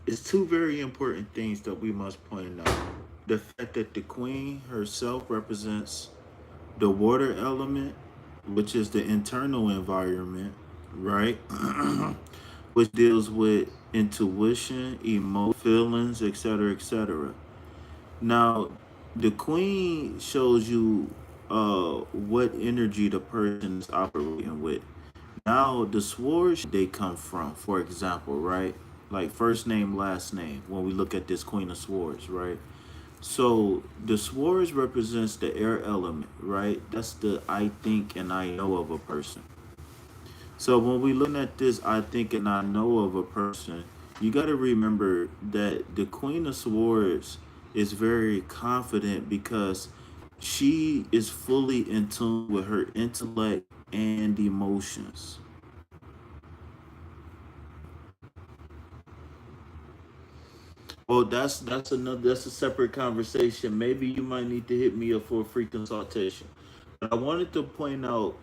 it's two very important things that we must point out. The fact that the Queen herself represents the water element, which is the internal environment, right? Which deals with intuition, emotion, feelings, etc., etc. Now, the queen shows you what energy the person is operating with. Now, the swords they come from, for example, right? Like first name, last name. When we look at this Queen of Swords, right? So the swords represents the air element, right? That's the I think and I know of a person. So when we look at this, I think and I know of a person, you got to remember that the Queen of Swords is very confident because she is fully in tune with her intellect and emotions. Oh, that's a separate conversation. Maybe you might need to hit me up for a free consultation. But I wanted to point out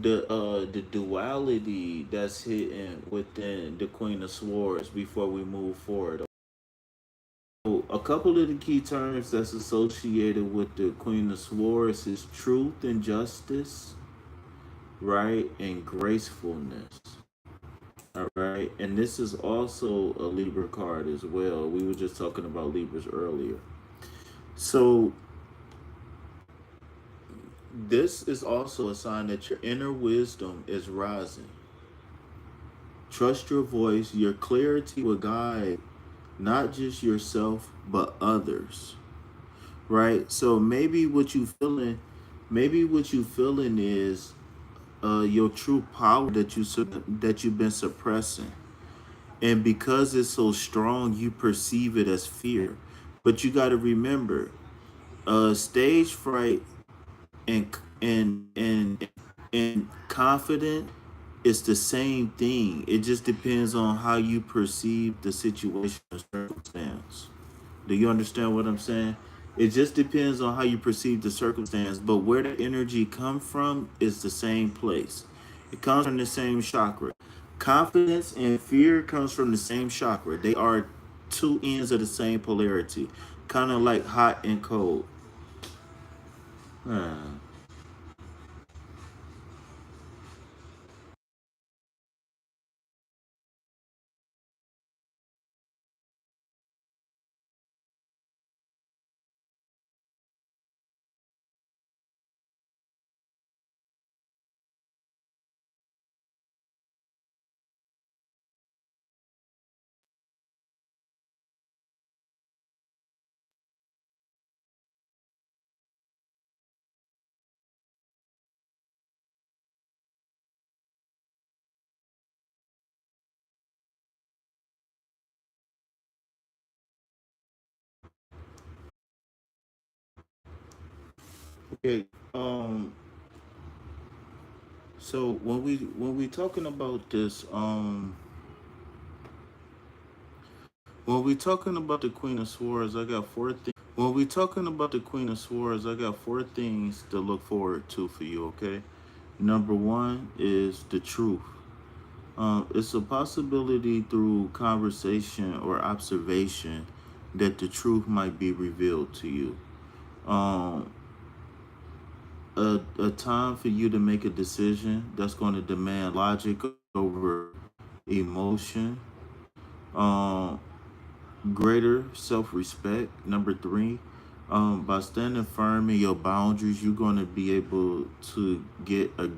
the duality that's hidden within the Queen of Swords before we move forward. So a couple of the key terms that's associated with the Queen of Swords is truth and justice, right, and gracefulness. All right, and this is also a Libra card as well. We were just talking about Libras earlier. So this is also a sign that your inner wisdom is rising. Trust your voice. Your clarity will guide not just yourself but others. Right. So maybe what you feeling is your true power that you've been suppressing, and because it's so strong, you perceive it as fear. But you got to remember, stage fright and And confident, it's the same thing. It just depends on how you perceive the situation or circumstance. Do you understand what I'm saying? It just depends on how you perceive the circumstance, but where the energy come from is the same place. It comes from the same chakra. Confidence and fear comes from the same chakra. They are two ends of the same polarity, kind of like hot and cold. Hmm. Okay. So when we talking about this, when we talking about the Queen of Swords, I got four things. When we talking about the Queen of Swords, I got four things to look forward to for you. Okay. Number one is the truth. It's a possibility through conversation or observation that the truth might be revealed to you. Um, a time for you to make a decision that's going to demand logic over emotion. Um, Greater self-respect. Number three, by standing firm in your boundaries, you're going to be able to get a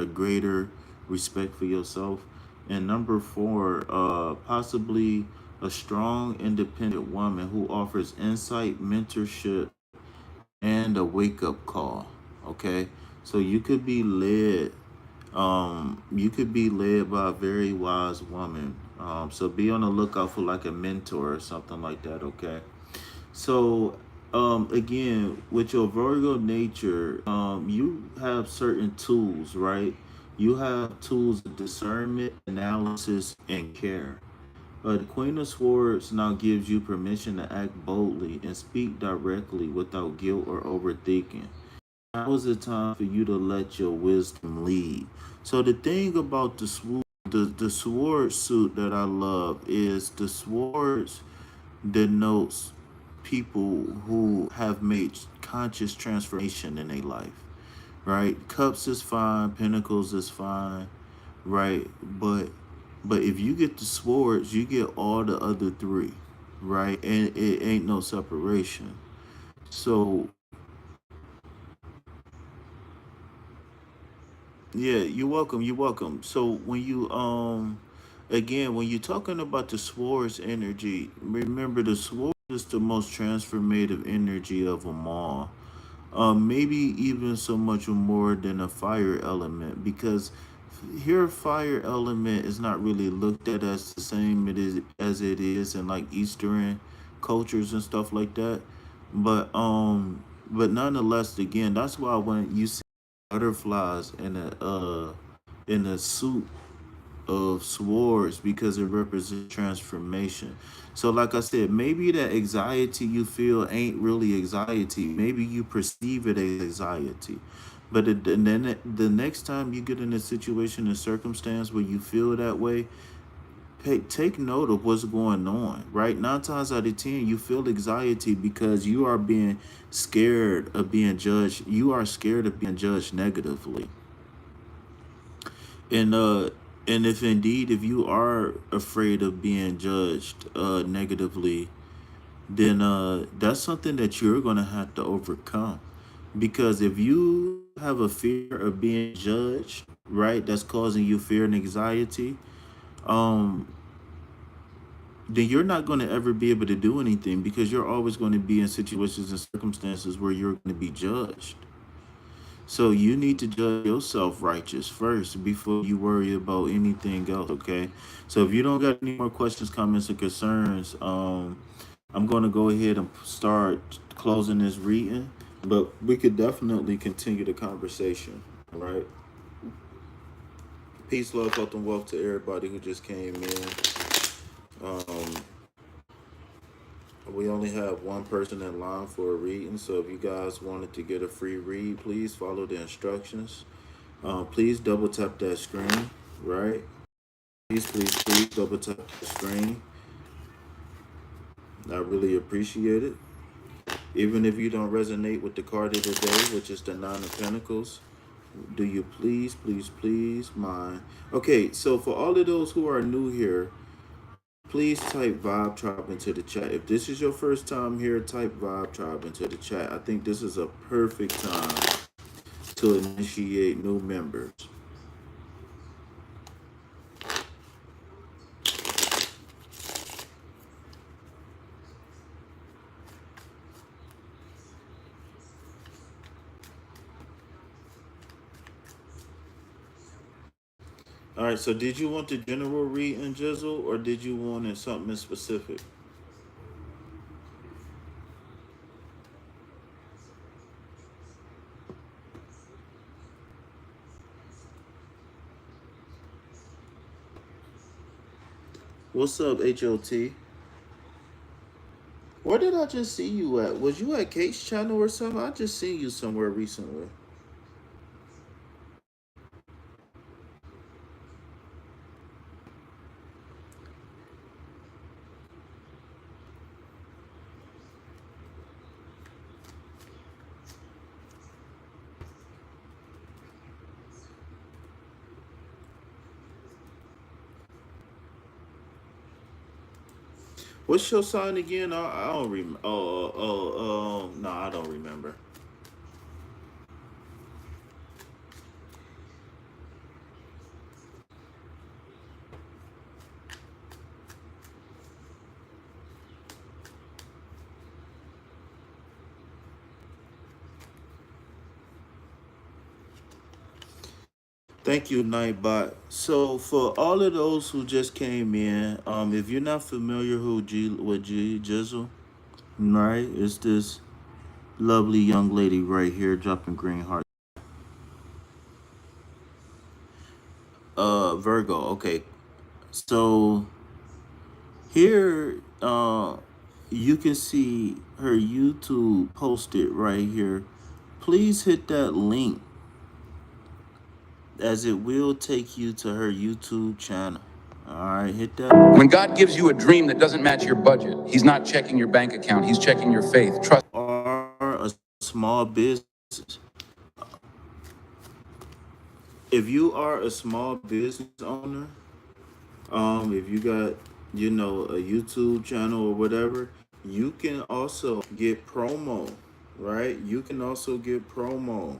greater respect for yourself. And number four, possibly a strong independent woman who offers insight, mentorship, and a wake-up call. Okay, so you could be led by a very wise woman. So be on the lookout for like a mentor or something like that. Okay. So again, with your Virgo nature, you have certain tools, right? You have tools of discernment, analysis, and care. The Queen of Swords now gives you permission to act boldly and speak directly without guilt or overthinking. Now is the time for you to let your wisdom lead. So the thing about the sword suit that I love is the swords denotes people who have made conscious transformation in their life. Right? Cups is fine, pentacles is fine, right? But if you get the swords, you get all the other three, right? And it ain't no separation. So yeah, you're welcome. You're welcome. So when you again, when you're talking about the swords energy, remember the sword is the most transformative energy of them all. Maybe even so much more than a fire element, because here fire element is not really looked at as the same it is as it is in like Eastern cultures and stuff like that. But nonetheless, again, that's why when you see butterflies in a suit of swords, because it represents transformation. So like I said, maybe that anxiety you feel ain't really anxiety. Maybe you perceive it as anxiety. But and then the next time you get in a situation and circumstance where you feel that way, take note of what's going on, right? 9 times out of 10, you feel anxiety because you are being scared of being judged. You are scared of being judged negatively. And if indeed if you are afraid of being judged negatively, then that's something that you're gonna have to overcome. Because if you have a fear of being judged, right, that's causing you fear and anxiety, um, then you're not going to ever be able to do anything, because you're always going to be in situations and circumstances where you're going to be judged. So you need to judge yourself righteous first before you worry about anything else, okay? So if you don't got any more questions, comments, or concerns, I'm gonna go ahead and start closing this reading. but we could definitely continue the conversation. All right. Peace, love, health, and wealth to everybody who just came in. Um, we only have one person in line for a reading, so if you guys wanted to get a free read, please follow the instructions. Please double tap that screen, right? Please double tap the screen. I really appreciate it. Even if you don't resonate with the card of the day, which is the Nine of Pentacles, do you please mind? Okay, so for all of those who are new here, please type Vibe Tribe into the chat. If this is your first time here, type Vibe Tribe into the chat. I think this is a perfect time to initiate new members. All right, so did you want the general read and Jizzle, or did you want it something specific? What's up, HOT? Where did I just see you at? Was you at Kate's channel or something? I just seen you somewhere recently. What's your sign again? I don't remember. No, I don't remember. Thank you, Nightbot. So for all of those who just came in, if you're not familiar with G Jizzle, right, it's this lovely young lady right here dropping green heart. Virgo. Okay, so here, you can see her YouTube posted right here. Please hit that link, as it will take you to her YouTube channel. All right, hit that. When God gives you a dream that doesn't match your budget, He's not checking your bank account, He's checking your faith. Trust. Are a small business. If you are a small business owner, if you got, a YouTube channel or whatever, you can also get promo, right? You can also get promo.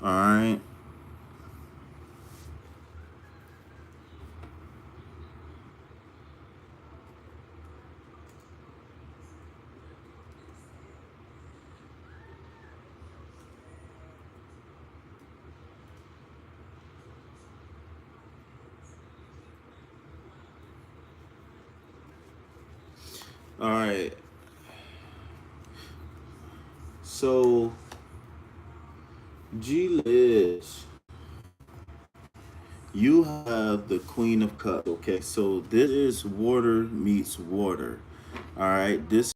All right. All right. So, G Liz, you have the Queen of Cups. Okay, so this is water meets water. All right, this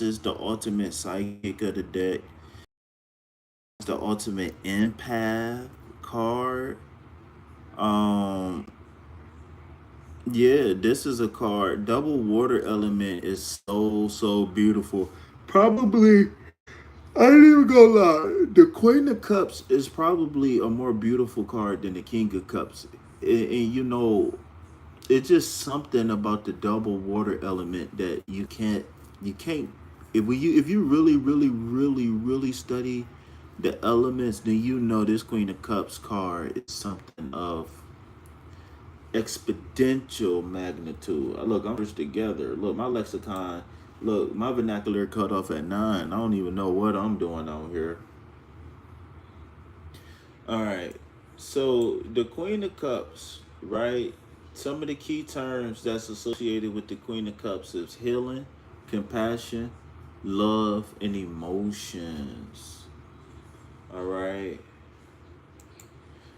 is the ultimate psychic of the deck. It's the ultimate empath card. Um, yeah, this is a card. Double water element is so beautiful. Probably, I ain't even gonna lie. The Queen of Cups is probably a more beautiful card than the King of Cups. And it's just something about the double water element that you can't if you really study the elements, then this Queen of Cups card is something of exponential magnitude. Look, I'm just together. Look, my lexicon, look, my vernacular cut off at 9. I don't even know what I'm doing out here. All right. So the Queen of Cups, right? Some of the key terms that's associated with the Queen of Cups is healing, compassion, love, and emotions. All right.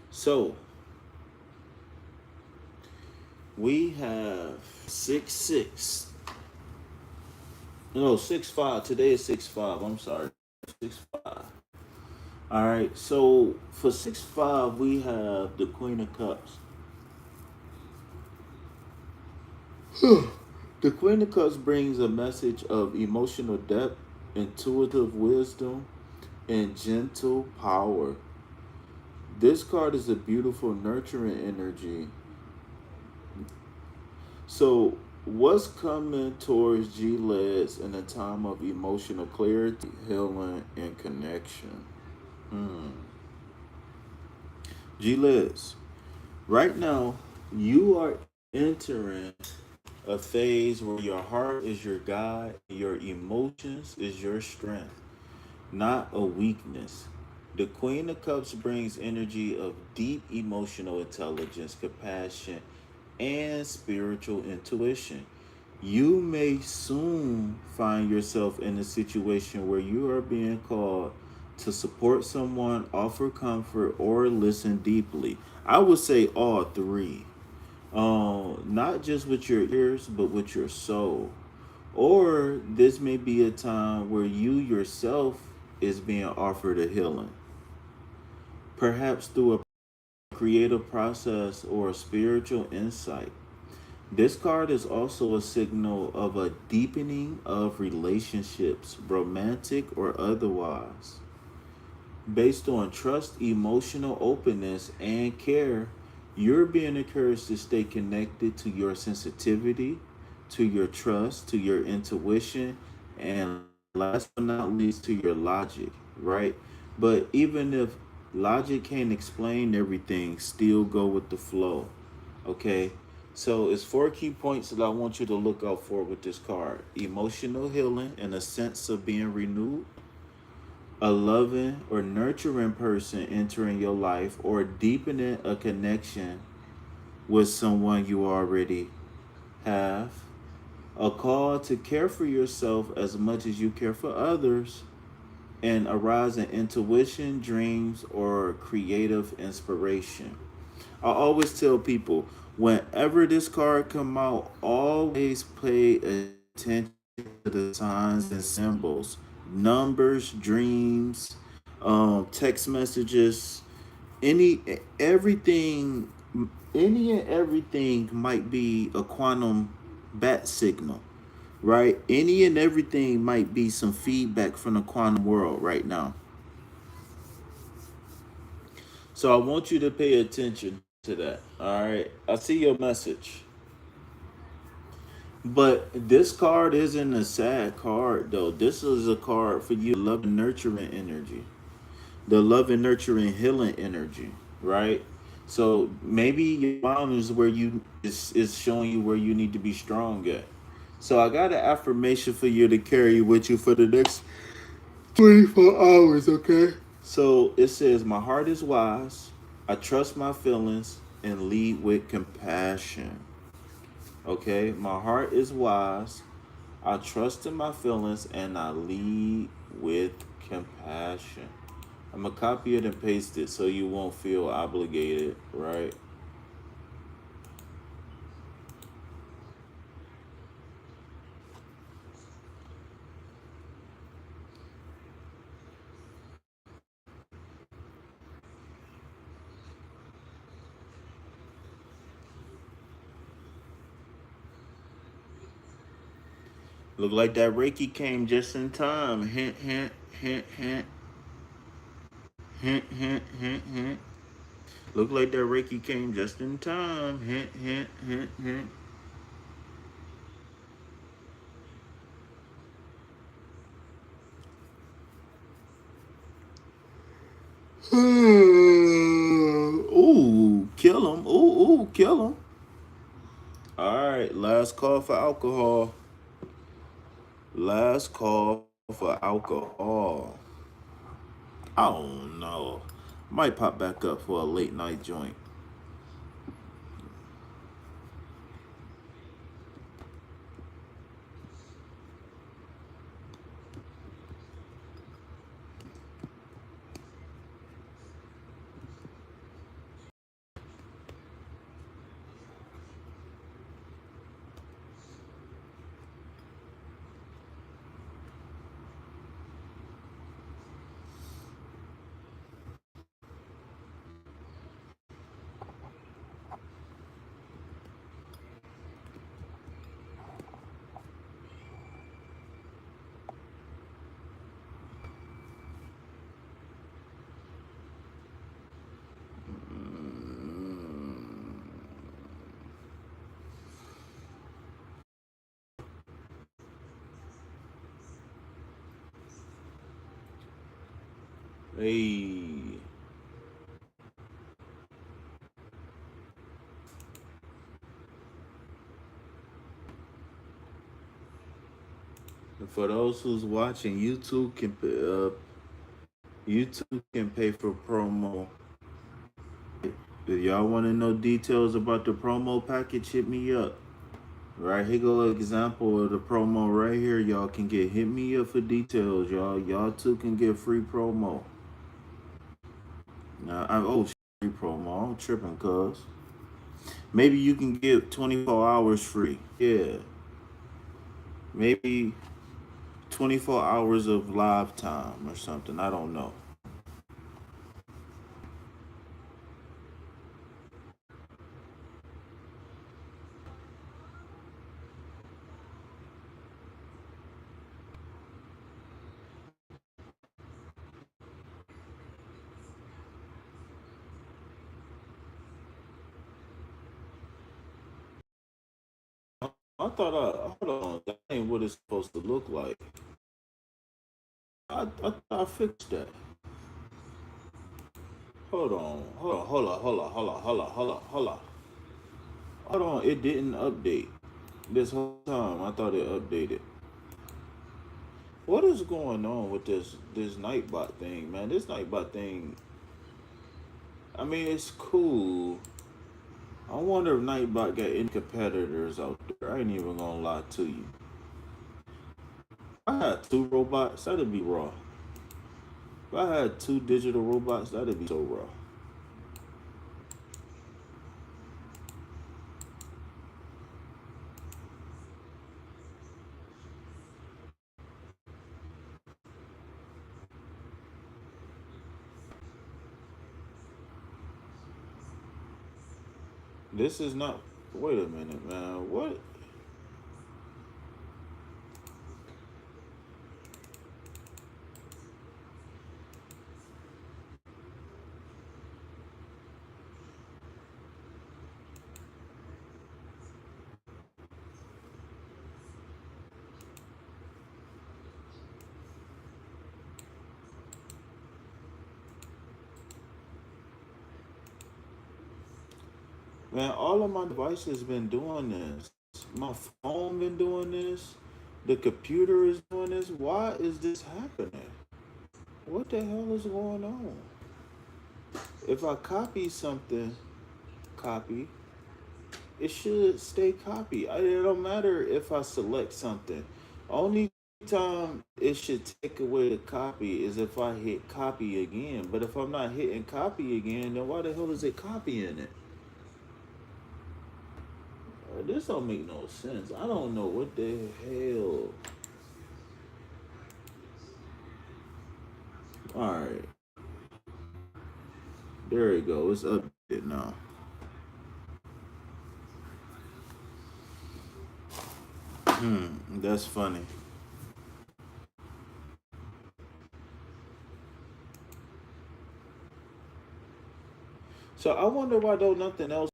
So we have 6-6. No, 6-5. Today is 6-5. I'm sorry. 6-5. All right. So for 6-5, we have the Queen of Cups. The Queen of Cups brings a message of emotional depth, intuitive wisdom, and gentle power. This card is a beautiful, nurturing energy. So, what's coming towards G-Leds in a time of emotional clarity, healing, and connection? Hmm. G-Leds, right now, you are entering a phase where your heart is your guide, your emotions is your strength, not a weakness. The Queen of Cups brings energy of deep emotional intelligence, compassion, and spiritual intuition. You may soon find yourself in a situation where you are being called to support someone, offer comfort, or listen deeply. I would say all three. Not just with your ears, but with your soul. Or this may be a time where you yourself is being offered a healing, perhaps through a creative process or a spiritual insight. This card is also a signal of a deepening of relationships, romantic or otherwise, based on trust, emotional openness, and care. You're being encouraged to stay connected to your sensitivity, to your trust, to your intuition, and last but not least, to your logic, right? But even if logic can't explain everything, still go with the flow, okay? So it's 4 key points that I want you to look out for with this card: emotional healing and a sense of being renewed, a loving or nurturing person entering your life, or deepening a connection with someone you already have, a call to care for yourself as much as you care for others, and a rise in intuition, dreams, or creative inspiration. I always tell people, whenever this card come out, always pay attention to the signs and symbols, numbers, dreams, text messages, any everything, any and everything might be a quantum bat signal, right? Any and everything might be some feedback from the quantum world right now. So I want you to pay attention to that. All right. I see your message. But this card isn't a sad card though. This is a card for you, love and nurturing energy. The love and nurturing healing energy, right? So maybe your mom is where you is showing you where you need to be strong at. So I got an affirmation for you to carry with you for the next 24 hours, okay? So it says, my heart is wise. I trust my feelings and lead with compassion. Okay? My heart is wise. I trust in my feelings and I lead with compassion. I'm going to copy it and paste it so you won't feel obligated, right? Look like that Reiki came just in time. Hint, hint, hint, hint, hint, hint, hint, hint. Look like that Reiki came just in time. Hint, hint, hint, hint. Ooh, kill him. Ooh, kill him. All right, last call for alcohol. Last call for alcohol. I don't know. Might pop back up for a late night joint. Hey. And for those who's watching, YouTube can pay for promo. If y'all want to know details about the promo package, hit me up. Right here go an example of the promo right here. Y'all can get hit me up for details, y'all. Y'all too can get free promo. Now free promo. I'm tripping, cuz. Maybe you can get 24 hours free. Yeah. Maybe 24 hours of live time or something. I don't know. Hold on, that ain't what it's supposed to look like. I fixed that. Hold on. Hold on, it didn't update. This whole time I thought it updated. What is going on with this Nightbot thing, man? This Nightbot thing, I mean, it's cool. I wonder if Nightbot got any competitors out there. I ain't even gonna lie to you. I had two robots, that'd be raw. If I had two digital robots, that'd be so raw. This is not. Wait a minute, man. What? Man, all of my devices been doing this. My phone been doing this. The computer is doing this. Why is this happening? What the hell is going on? If I copy something, copy, it should stay copy. It don't matter if I select something. Only time it should take away the copy is if I hit copy again. But if I'm not hitting copy again, then why the hell is it copying it? This don't make no sense. I don't know what the hell. All right, there we go. It's updated now. That's funny. So I wonder why though nothing else.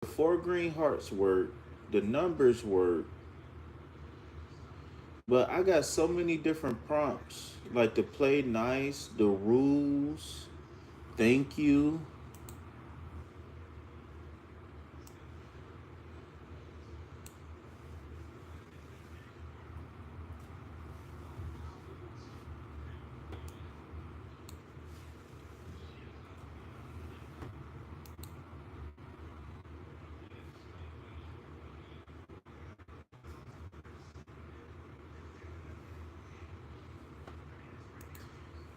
The four green hearts work, the numbers work, but I got so many different prompts, like to play nice, the rules, thank you.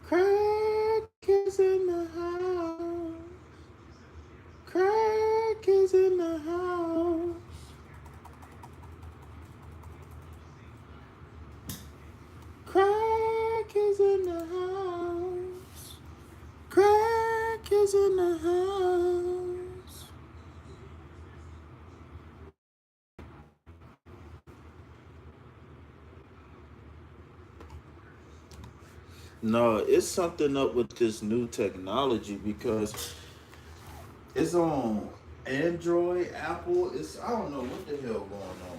Crack is in the house. Crack is in the house. Crack is in the house. Crack is in the house. No, it's something up with this new technology because it's on Android, Apple. It's I don't know what the hell going on.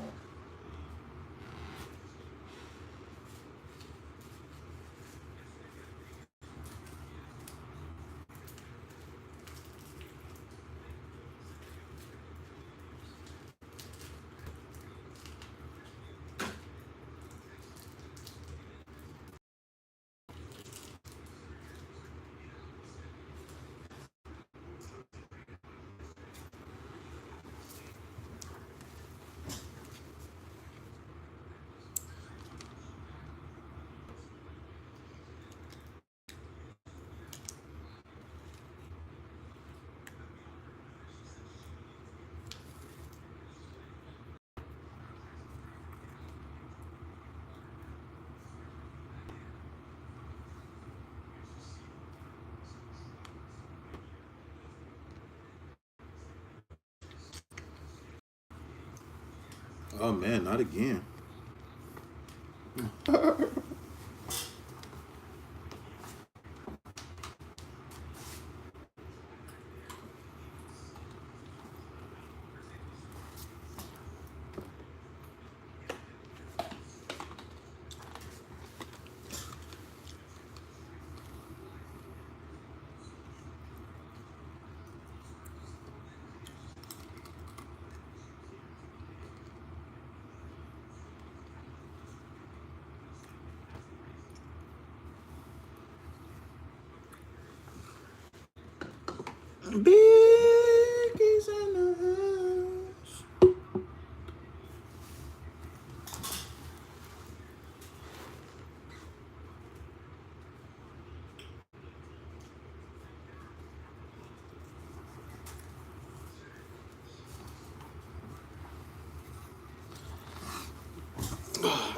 Oh man, not again. Biggie's in the house.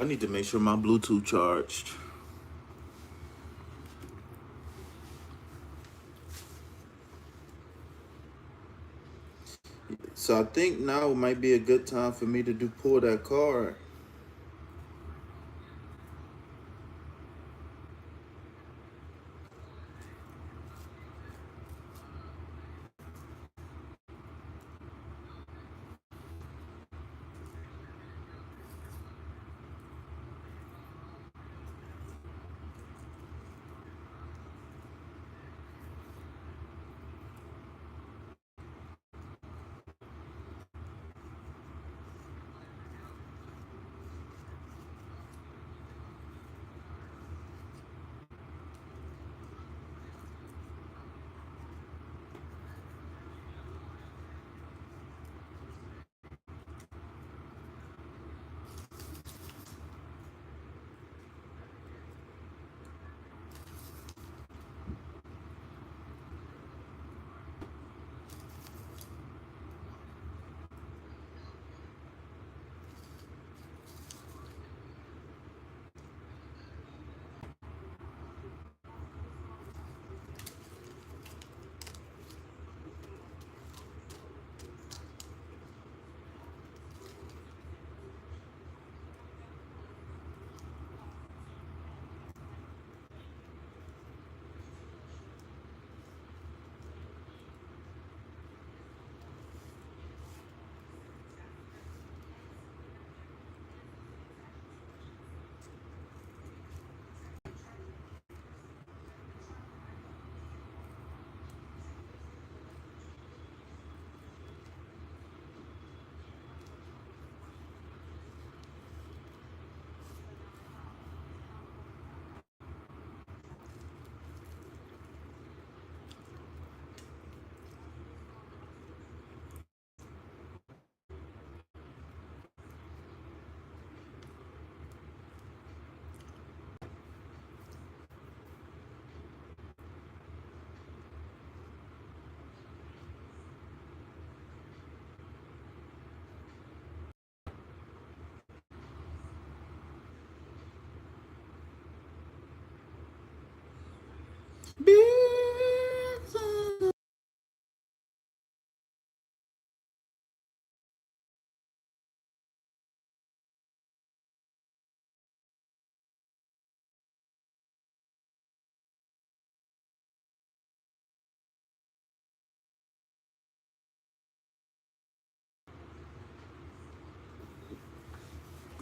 I need to make sure my Bluetooth charged. So I think now might be a good time for me to pull that card.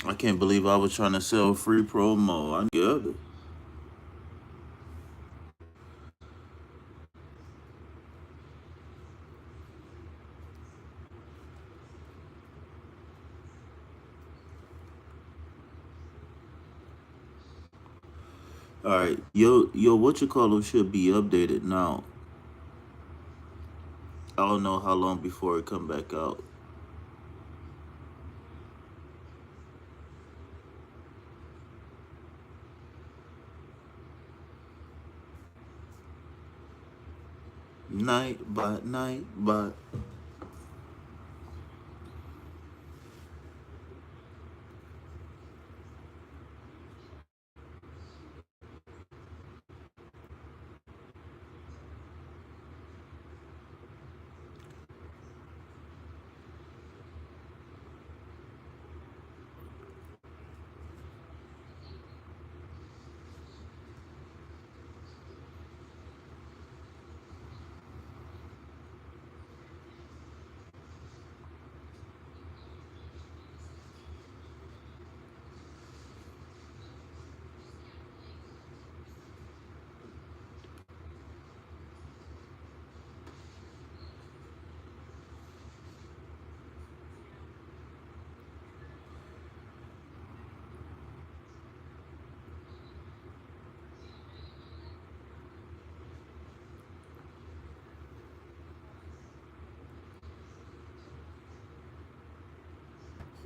I can't believe I was trying to sell free promo. I get it. All right, yo, what you call them should be updated now. I don't know how long before it come back out. Night by night, but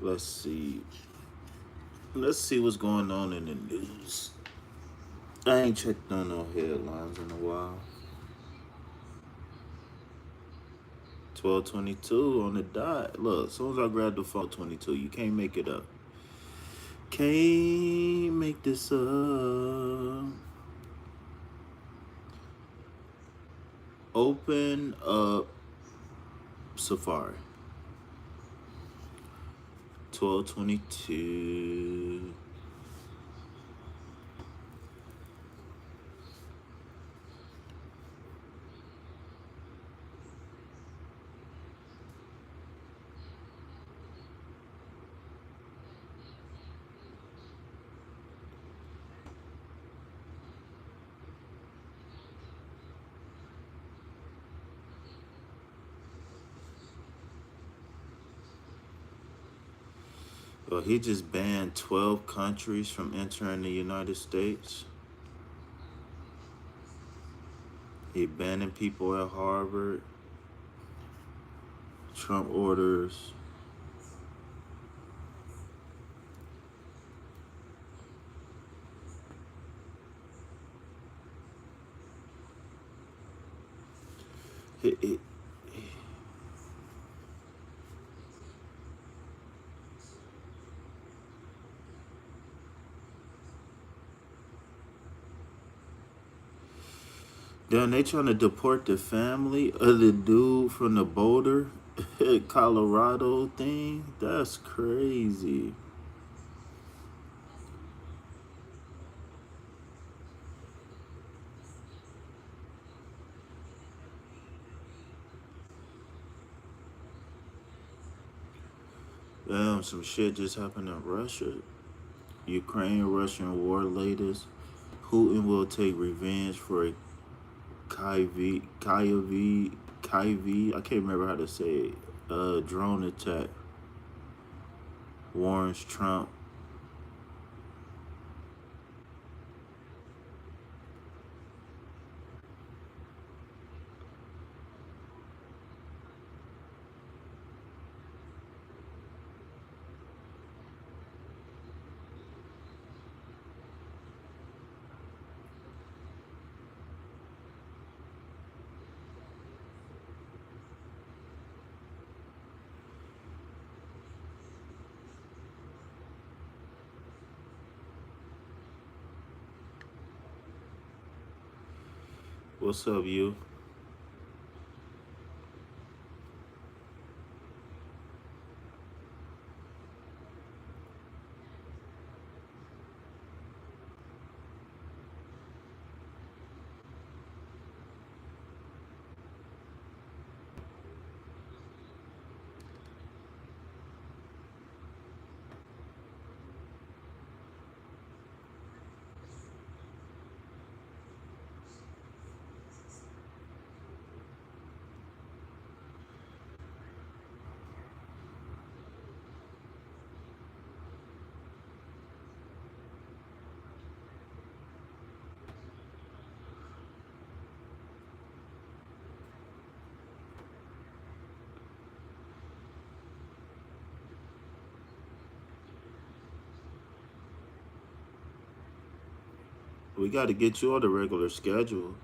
Let's see. Let's see what's going on in the news. I ain't checked on no headlines in a while. 12:22 on the dot. Look, as soon as I grab the phone, 22. You can't make it up. Can't make this up. Open up Safari. 12:22. Well, he just banned 12 countries from entering the United States. He banning people at Harvard. Trump orders. He, Damn, they trying to deport the family of the dude from the Boulder, Colorado thing. That's crazy. Damn, some shit just happened in Russia. Ukraine-Russian war latest. Putin will take revenge for a I can't remember how to say it. Drone attack. Warns Trump. What's up, you? We got to get you on the regular schedule.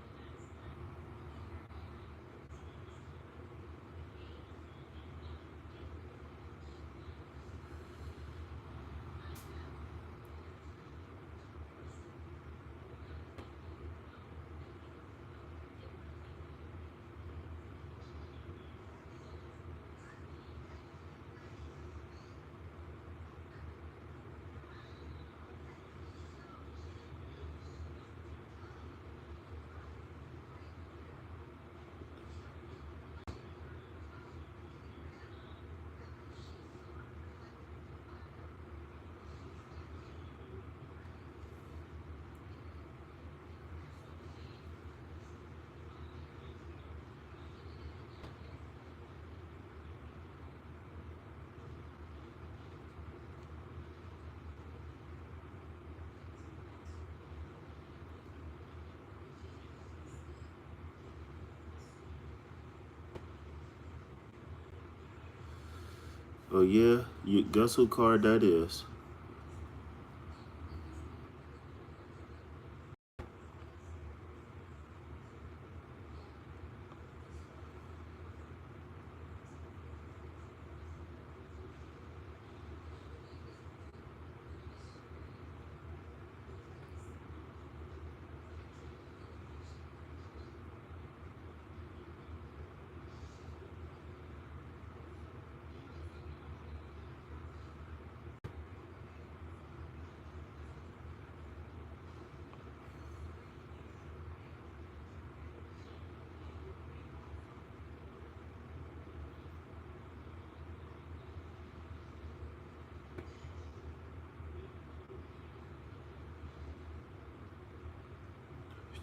Oh yeah, you guess who card that is?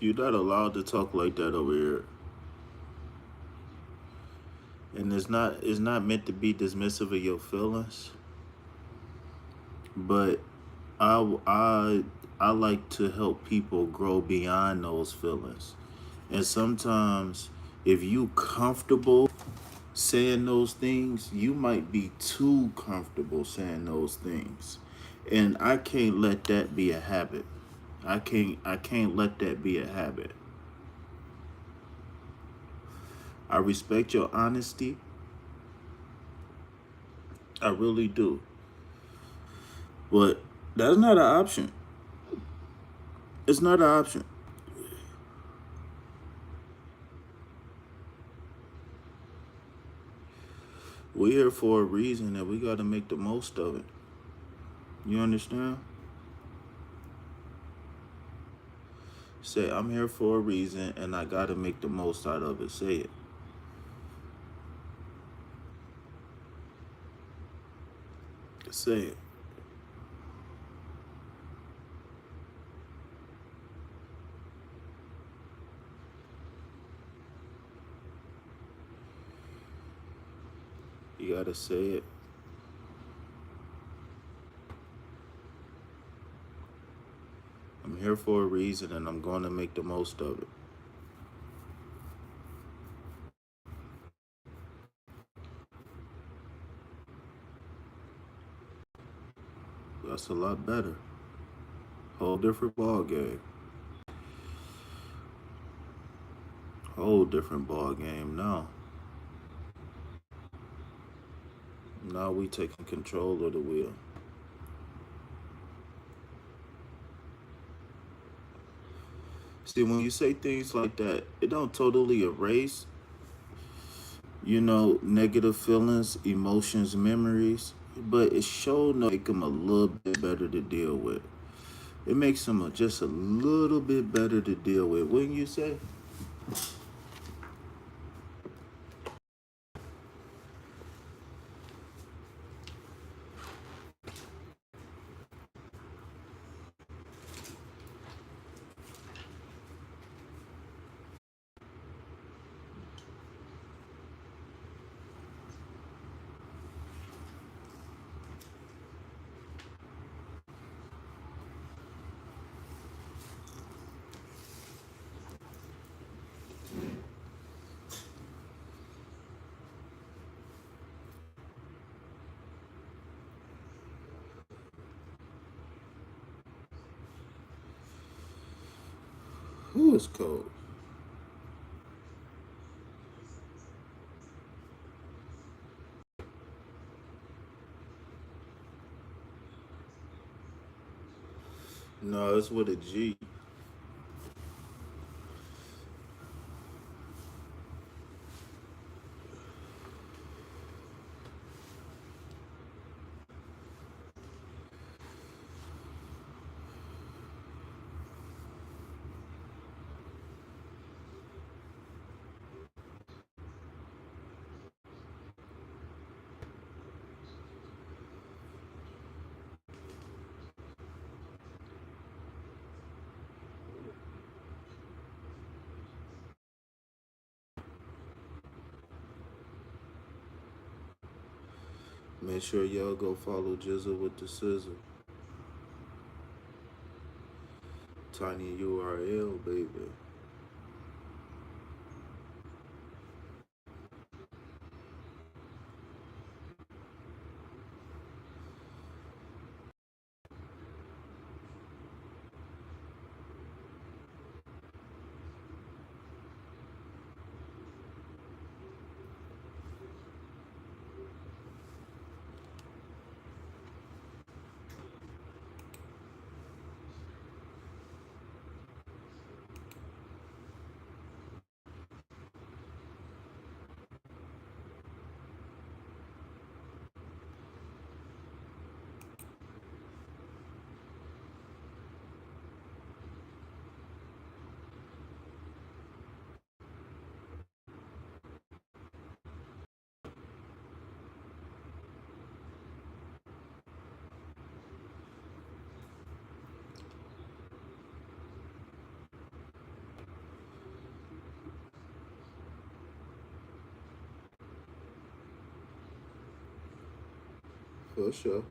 You're not allowed to talk like that over here. And it's not meant to be dismissive of your feelings, but I I like to help people grow beyond those feelings. And sometimes if you comfortable saying those things, you might be too comfortable saying those things. And I can't let that be a habit. I can't let that be a habit. I respect your honesty. I really do. But that's not an option. It's not an option. We're here for a reason and we got to make the most of it. You understand? Say, I'm here for a reason and I got to make the most out of it. Say it. Say it. You got to say it. I'm here for a reason and I'm going to make the most of it. That's a lot better. Whole different ball game. Whole different ball game now. Now we taking control of the wheel. See, when you say things like that, it don't totally erase, negative feelings, emotions, memories, but it sure make them a little bit better to deal with. It makes them just a little bit better to deal with. Wouldn't you say? Who is cold? No, it's with a G. Make sure y'all go follow Jizzle with the Sizzle. Tiny URL, baby. For sure.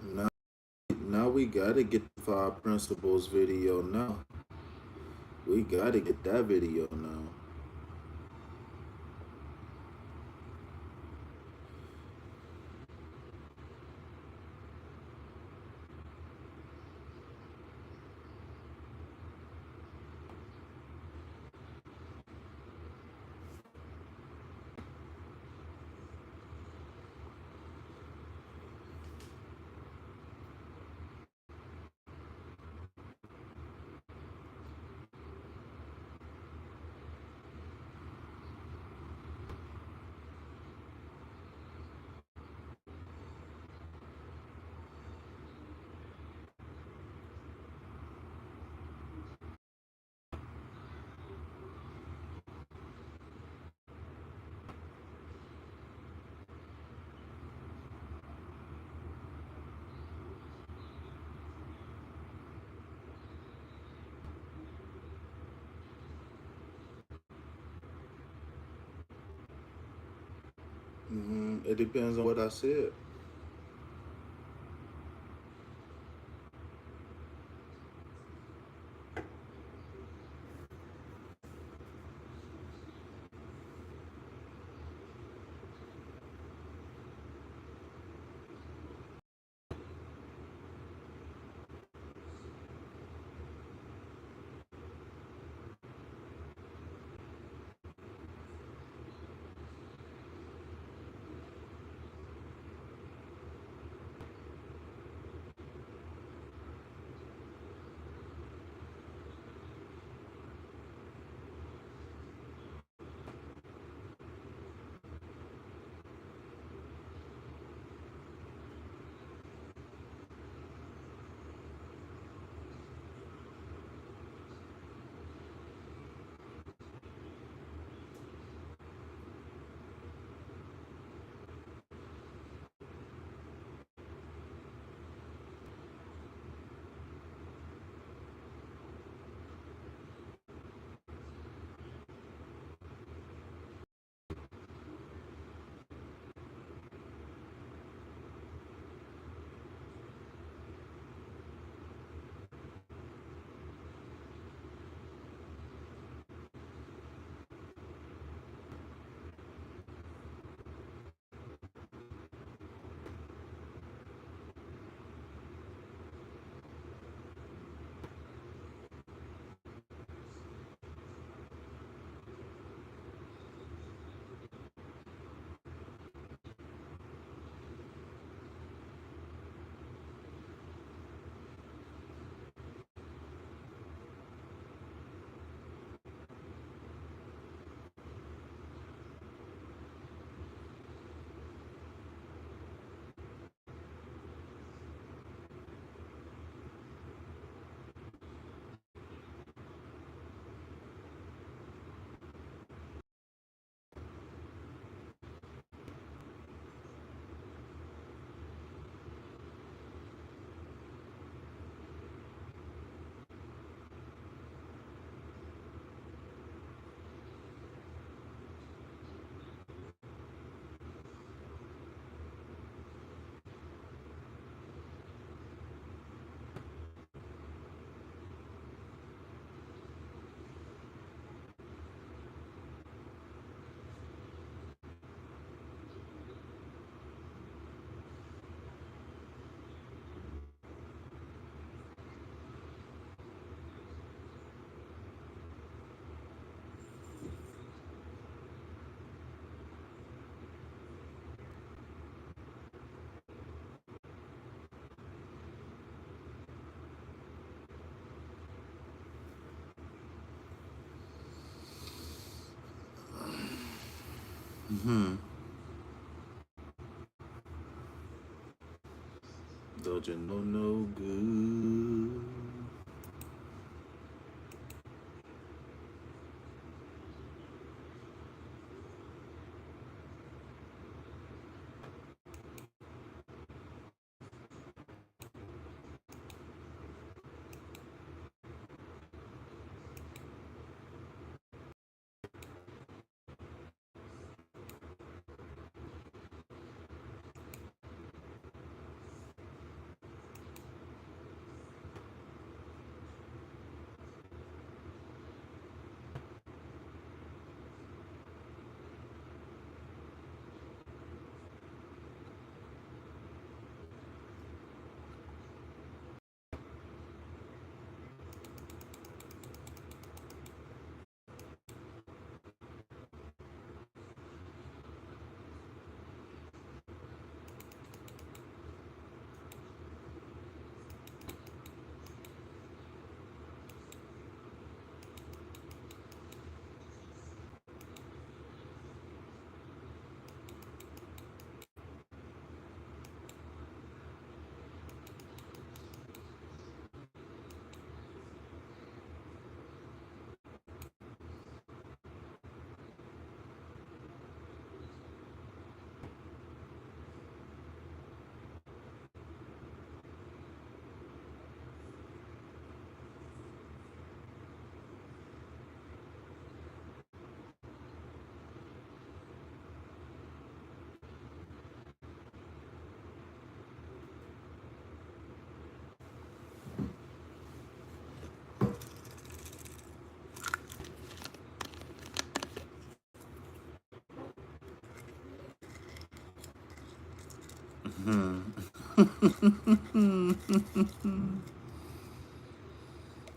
Now, now we gotta get the five principles video now. We gotta get that video now. It depends on what I said. Don't you know no good?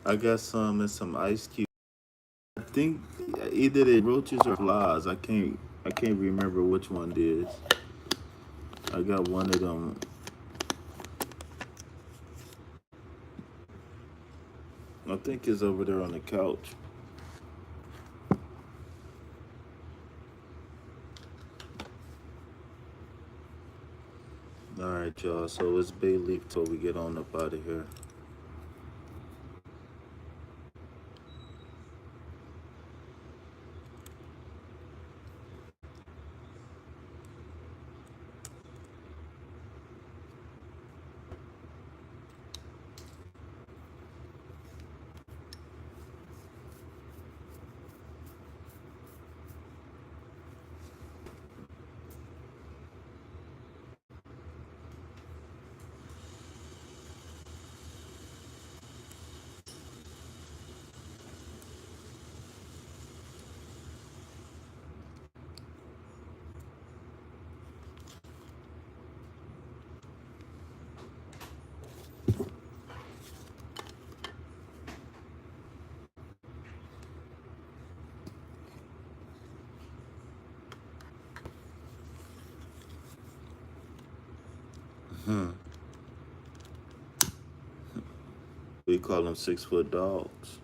I got some and some ice cubes. I think either they roaches or flies. I can't remember which one it is. I got one of them. I think it's over there on the couch. All right, y'all. So it's bay leaf till we get on up out of here. We call them 6 foot dogs.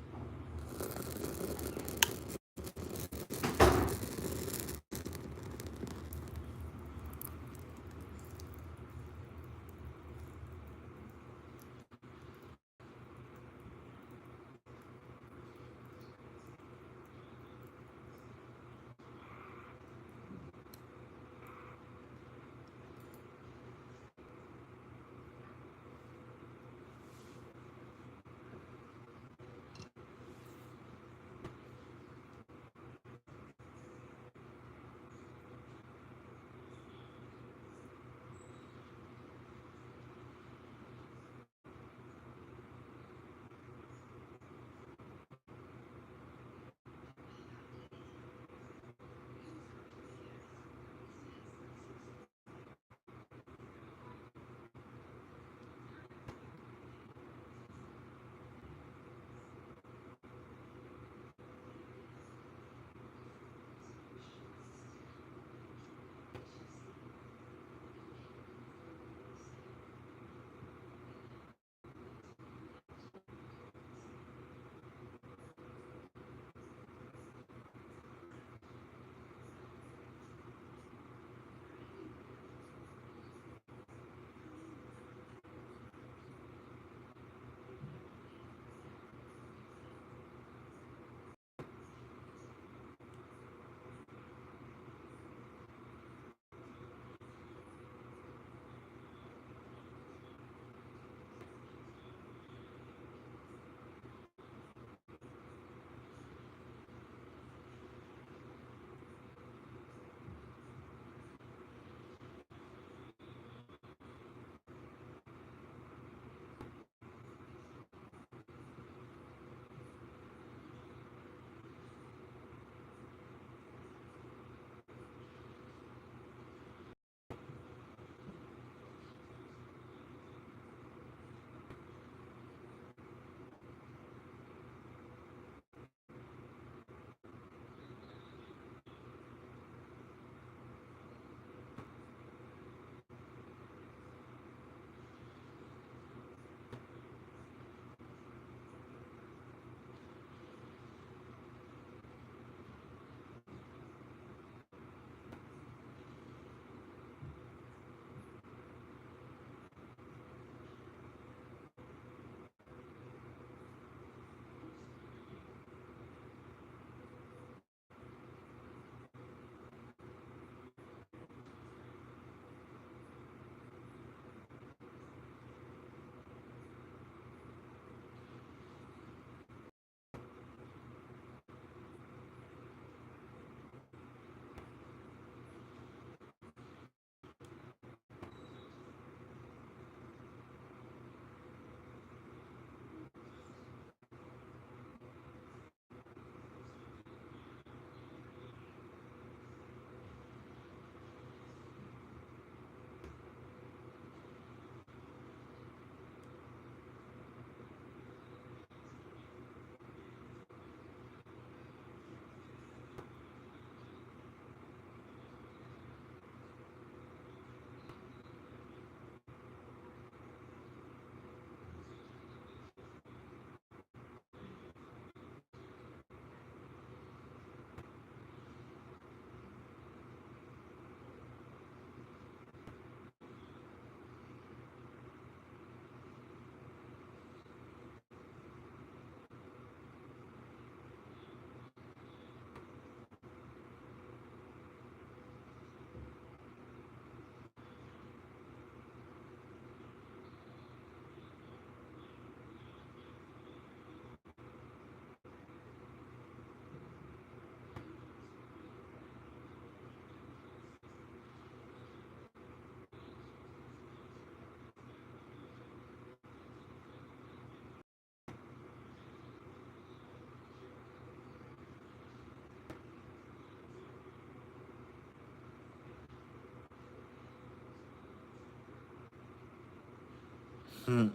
How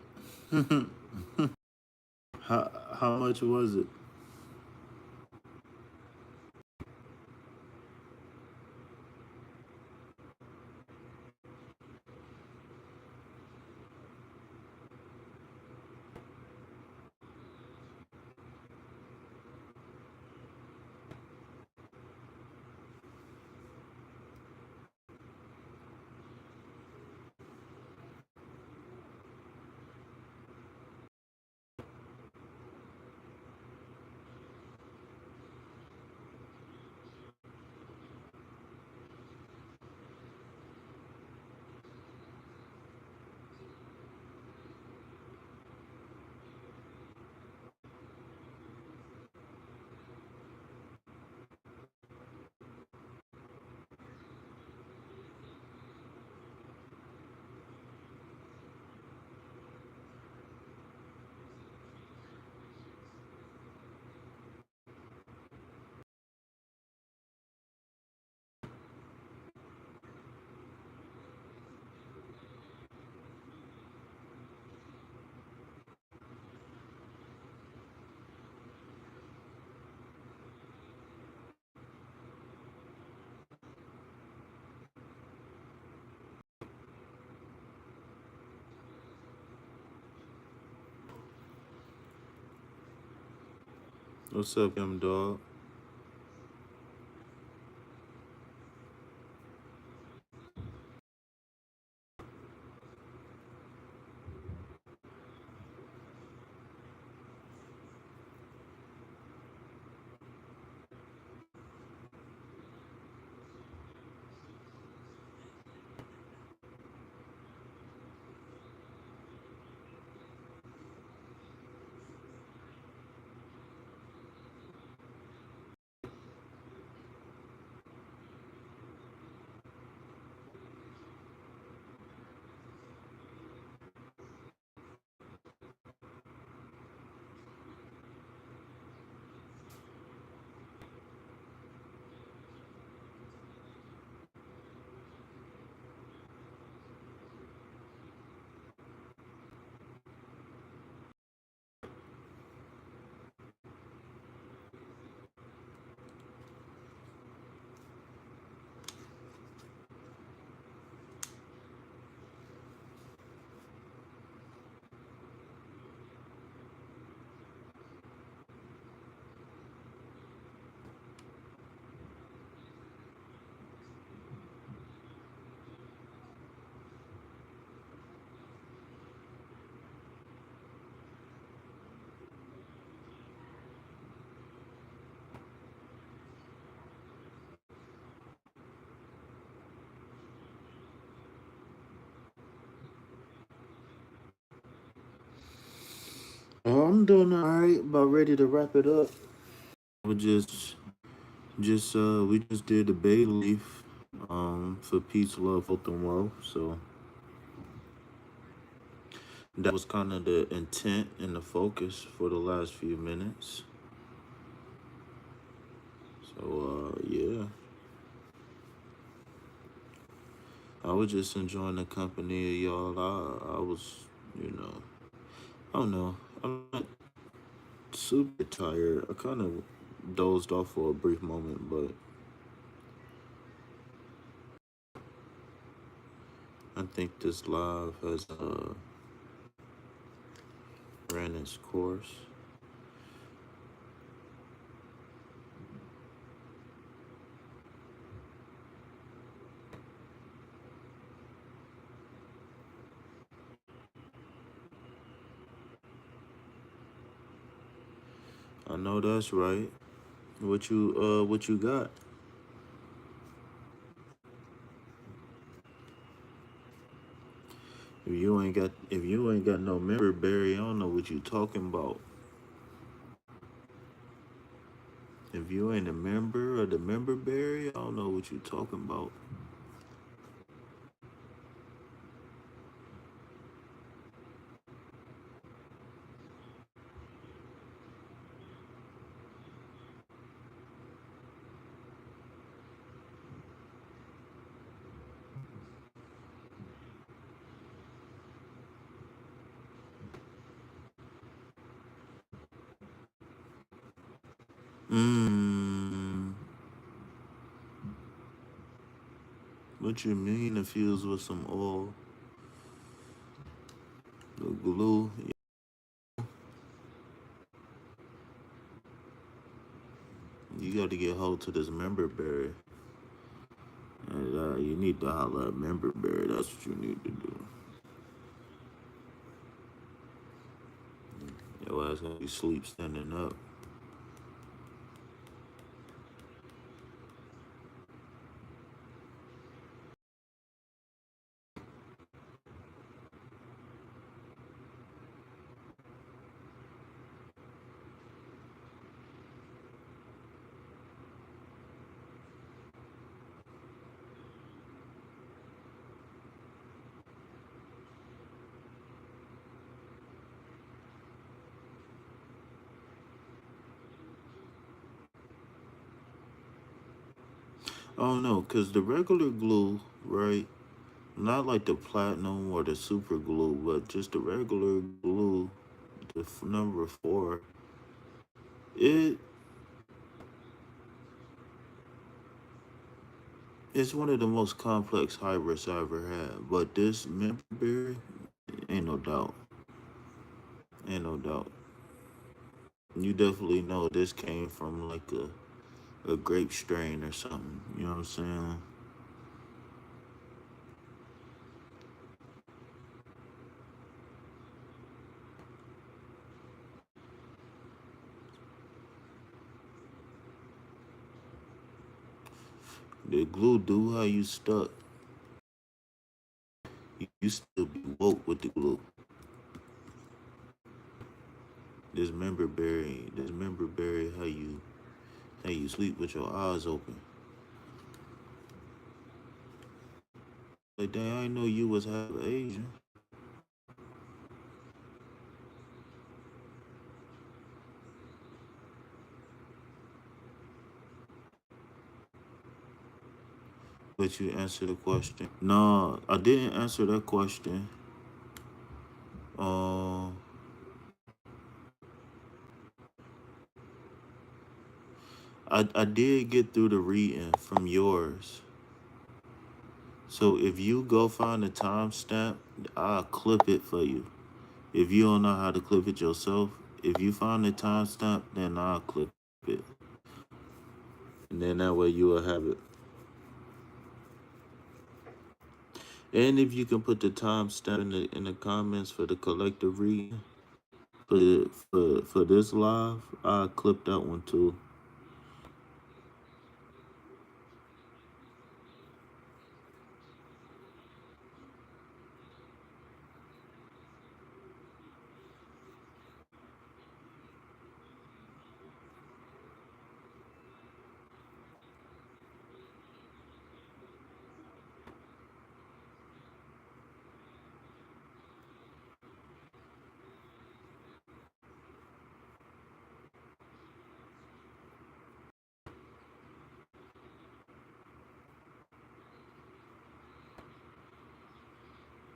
much was it? What's up, young dog? Oh, I'm doing all right. About ready to wrap it up. We we just did the bay leaf, for peace, love, health, and wealth. So that was kind of the intent and the focus for the last few minutes. So yeah, I was just enjoying the company of y'all. I was, you know, I don't know. I'm not super tired. I kind of dozed off for a brief moment, but I think this live has ran its course. I know that's right. What you got? If you ain't got no member berry, I don't know what you talking about. If you ain't a member of the member berry, I don't know what you talking about. Mmm. What you mean infused with some oil? The glue? You got to get hold to this member berry. And, you need to holler at member berry. That's what you need to do. Your ass gonna be sleep standing up. Oh no, cause the regular glue, right? Not like the platinum or the super glue, but just the regular glue, the number 4. It it's one of the most complex hybrids I ever had. But this member berry, ain't no doubt. Ain't no doubt. You definitely know this came from like a grape strain or something. You know what I'm saying? The glue do how you stuck. You still be woke with the glue. This member berry, how you sleep with your eyes open. Like, dang, I didn't know you was half Asian. But you answer the question. No, I didn't answer that question. Uh, I did get through the reading from yours. So if you go find a timestamp, I'll clip it for you. If you don't know how to clip it yourself, if you find the timestamp, then I'll clip it. And then that way you will have it. And if you can put the timestamp in the comments for the collective reading for this live, I'll clip that one too.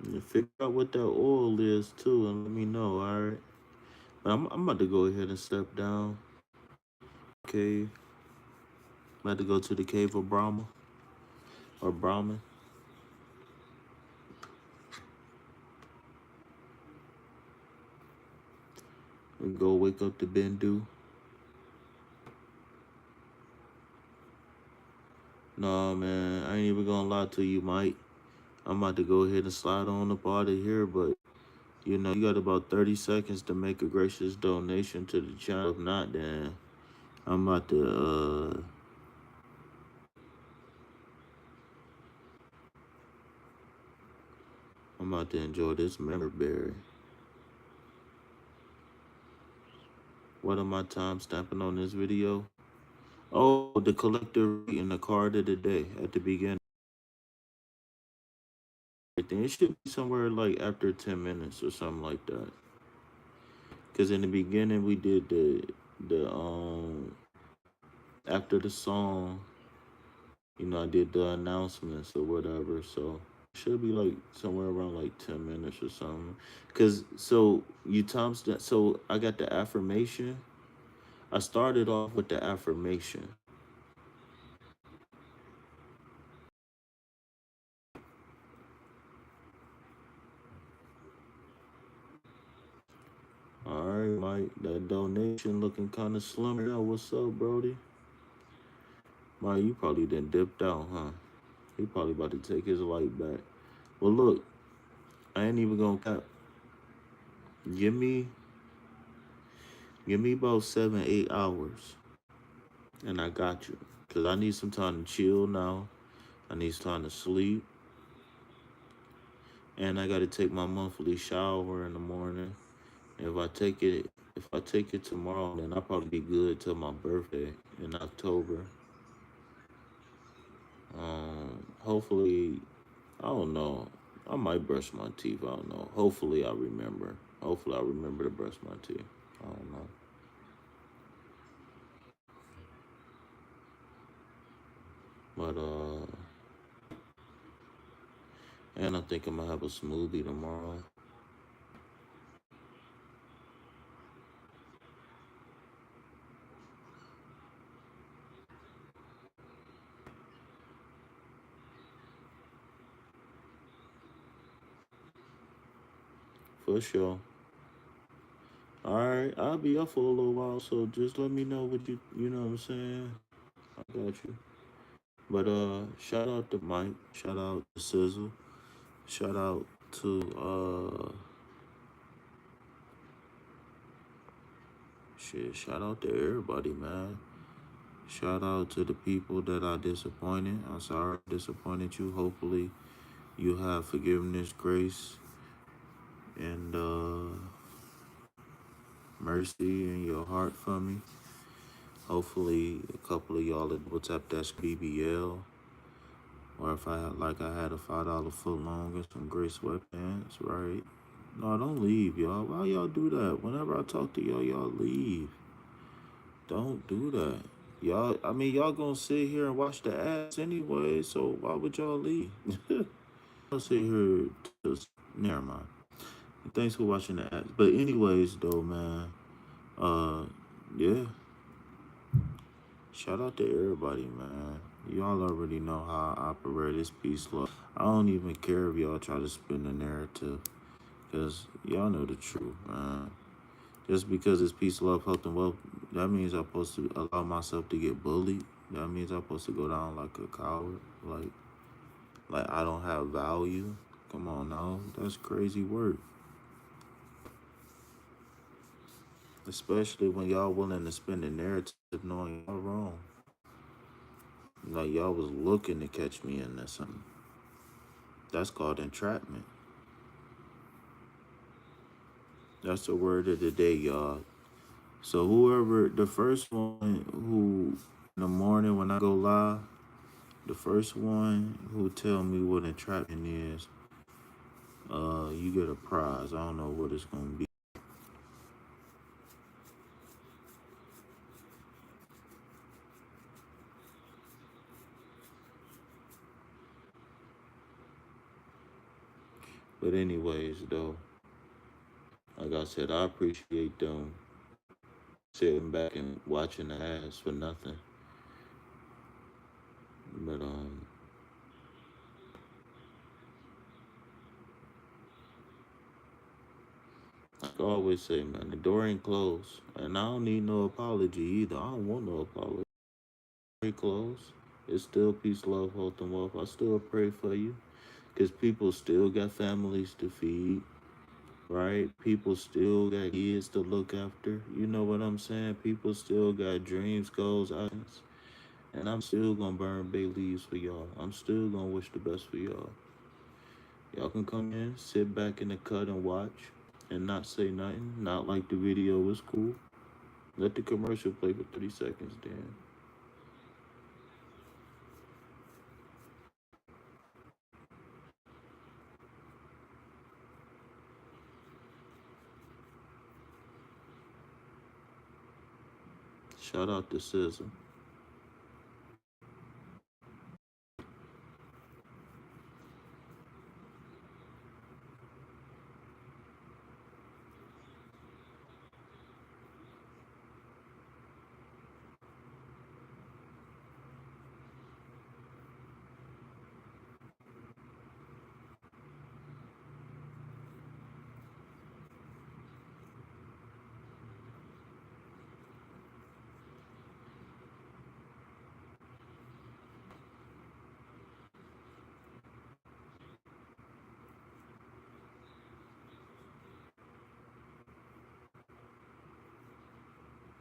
And figure out what that oil is too, and let me know. All right. But I'm about to go ahead and step down. Cave. I'm about to go to the cave of Brahma or Brahman and go wake up the Bendu. No man, I ain't even gonna lie to you, Mike. I'm about to go ahead and slide on up out of here, but you got about 30 seconds to make a gracious donation to the channel. If not, then I'm about to enjoy this member berry. What am I time stamping on this video? Oh, the collector in the card of the day at the beginning. I think it should be somewhere like after 10 minutes or something like that. Cause in the beginning we did the after the song, I did the announcements or whatever. So should be like somewhere around like 10 minutes or something. Cause so you timestamp. So I got the affirmation. I started off with the affirmation. All right, Mike. That donation looking kind of slim. Yeah, what's up, Brody? Mike, you probably done dipped out, huh? He probably about to take his light back. Well, look, I ain't even gonna cap. Give me, give me about 7, 8 hours, and I got you. Cause I need some time to chill now. I need some time to sleep, and I got to take my monthly shower in the morning. If I take it tomorrow, then I'll probably be good till my birthday in October. Hopefully, I don't know. I might brush my teeth. I don't know. Hopefully, I remember. Hopefully, I remember to brush my teeth. I don't know. But and I think I'm gonna have a smoothie tomorrow for sure. All right, I'll be up for a little while, so just let me know what you know what I'm saying. I got you. But shout out to Mike. Shout out to Sizzle. Shout out to shit. Shout out to everybody, man. Shout out to the people that I disappointed. I'm sorry I disappointed you. Hopefully you have forgiveness, grace, and mercy in your heart for me. Hopefully a couple of y'all will tap that BBL. Or if I had a $5 foot long and some gray sweatpants, right? No, don't leave, y'all. Why y'all do that? Whenever I talk to y'all leave. Don't do that. Y'all gonna sit here and watch the ads anyway, so why would y'all leave? I'll sit here never mind. Thanks for watching the ads. But anyways though, man, uh yeah. Shout out to everybody, man. Y'all already know how I operate. It's peace, love. I don't even care if y'all try to spin the narrative. Cause y'all know the truth, man. Just because it's peace, love, health, and wealth, that means I'm supposed to allow myself to get bullied. That means I'm supposed to go down like a coward. Like I don't have value. Come on now. That's crazy work. Especially when y'all willing to spin the narrative knowing y'all wrong. Like y'all was looking to catch me in this something. That's called entrapment. That's the word of the day, y'all. So whoever the first one who in the morning when I go live, the first one who tell me what entrapment is, you get a prize. I don't know what it's gonna be. But anyways, though, like I said, I appreciate them sitting back and watching the ads for nothing. But like I always say, man, the door ain't closed, and I don't need no apology either. I don't want no apology. Very close. It's still peace, love, health, and wealth. I still pray for you, cause people still got families to feed, right? People still got kids to look after. You know what I'm saying? People still got dreams, goals, options. And I'm still gonna burn bay leaves for y'all. I'm still gonna wish the best for y'all. Y'all can come in, sit back in the cut and watch and not say nothing. Not like the video was cool. Let the commercial play for 30 seconds then. Shout out to Sizzle.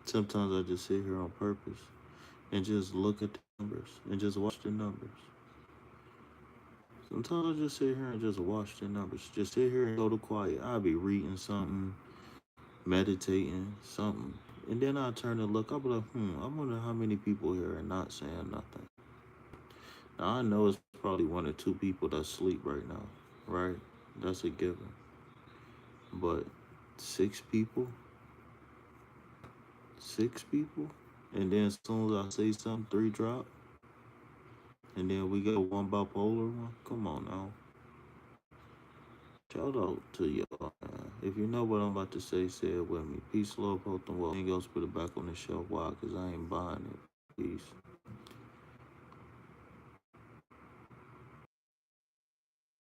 Sometimes I just sit here on purpose and just look at the numbers and just watch the numbers. Sometimes I just sit here and just watch the numbers. Just sit here and go to quiet. I'll be reading something, meditating, something. And then I turn and look. I'll be like, I wonder how many people here are not saying nothing. Now I know it's probably one or two people that sleep right now, right? That's a given. But six people, six people, and then as soon as I say something, three drop, and then we got one bipolar one. Come on now. Shout out to y'all, man. If you know what I'm about to say it with me. Peace, love, health, and wealth. Anything else, put it back on the shelf. Why? Because I ain't buying it. Peace.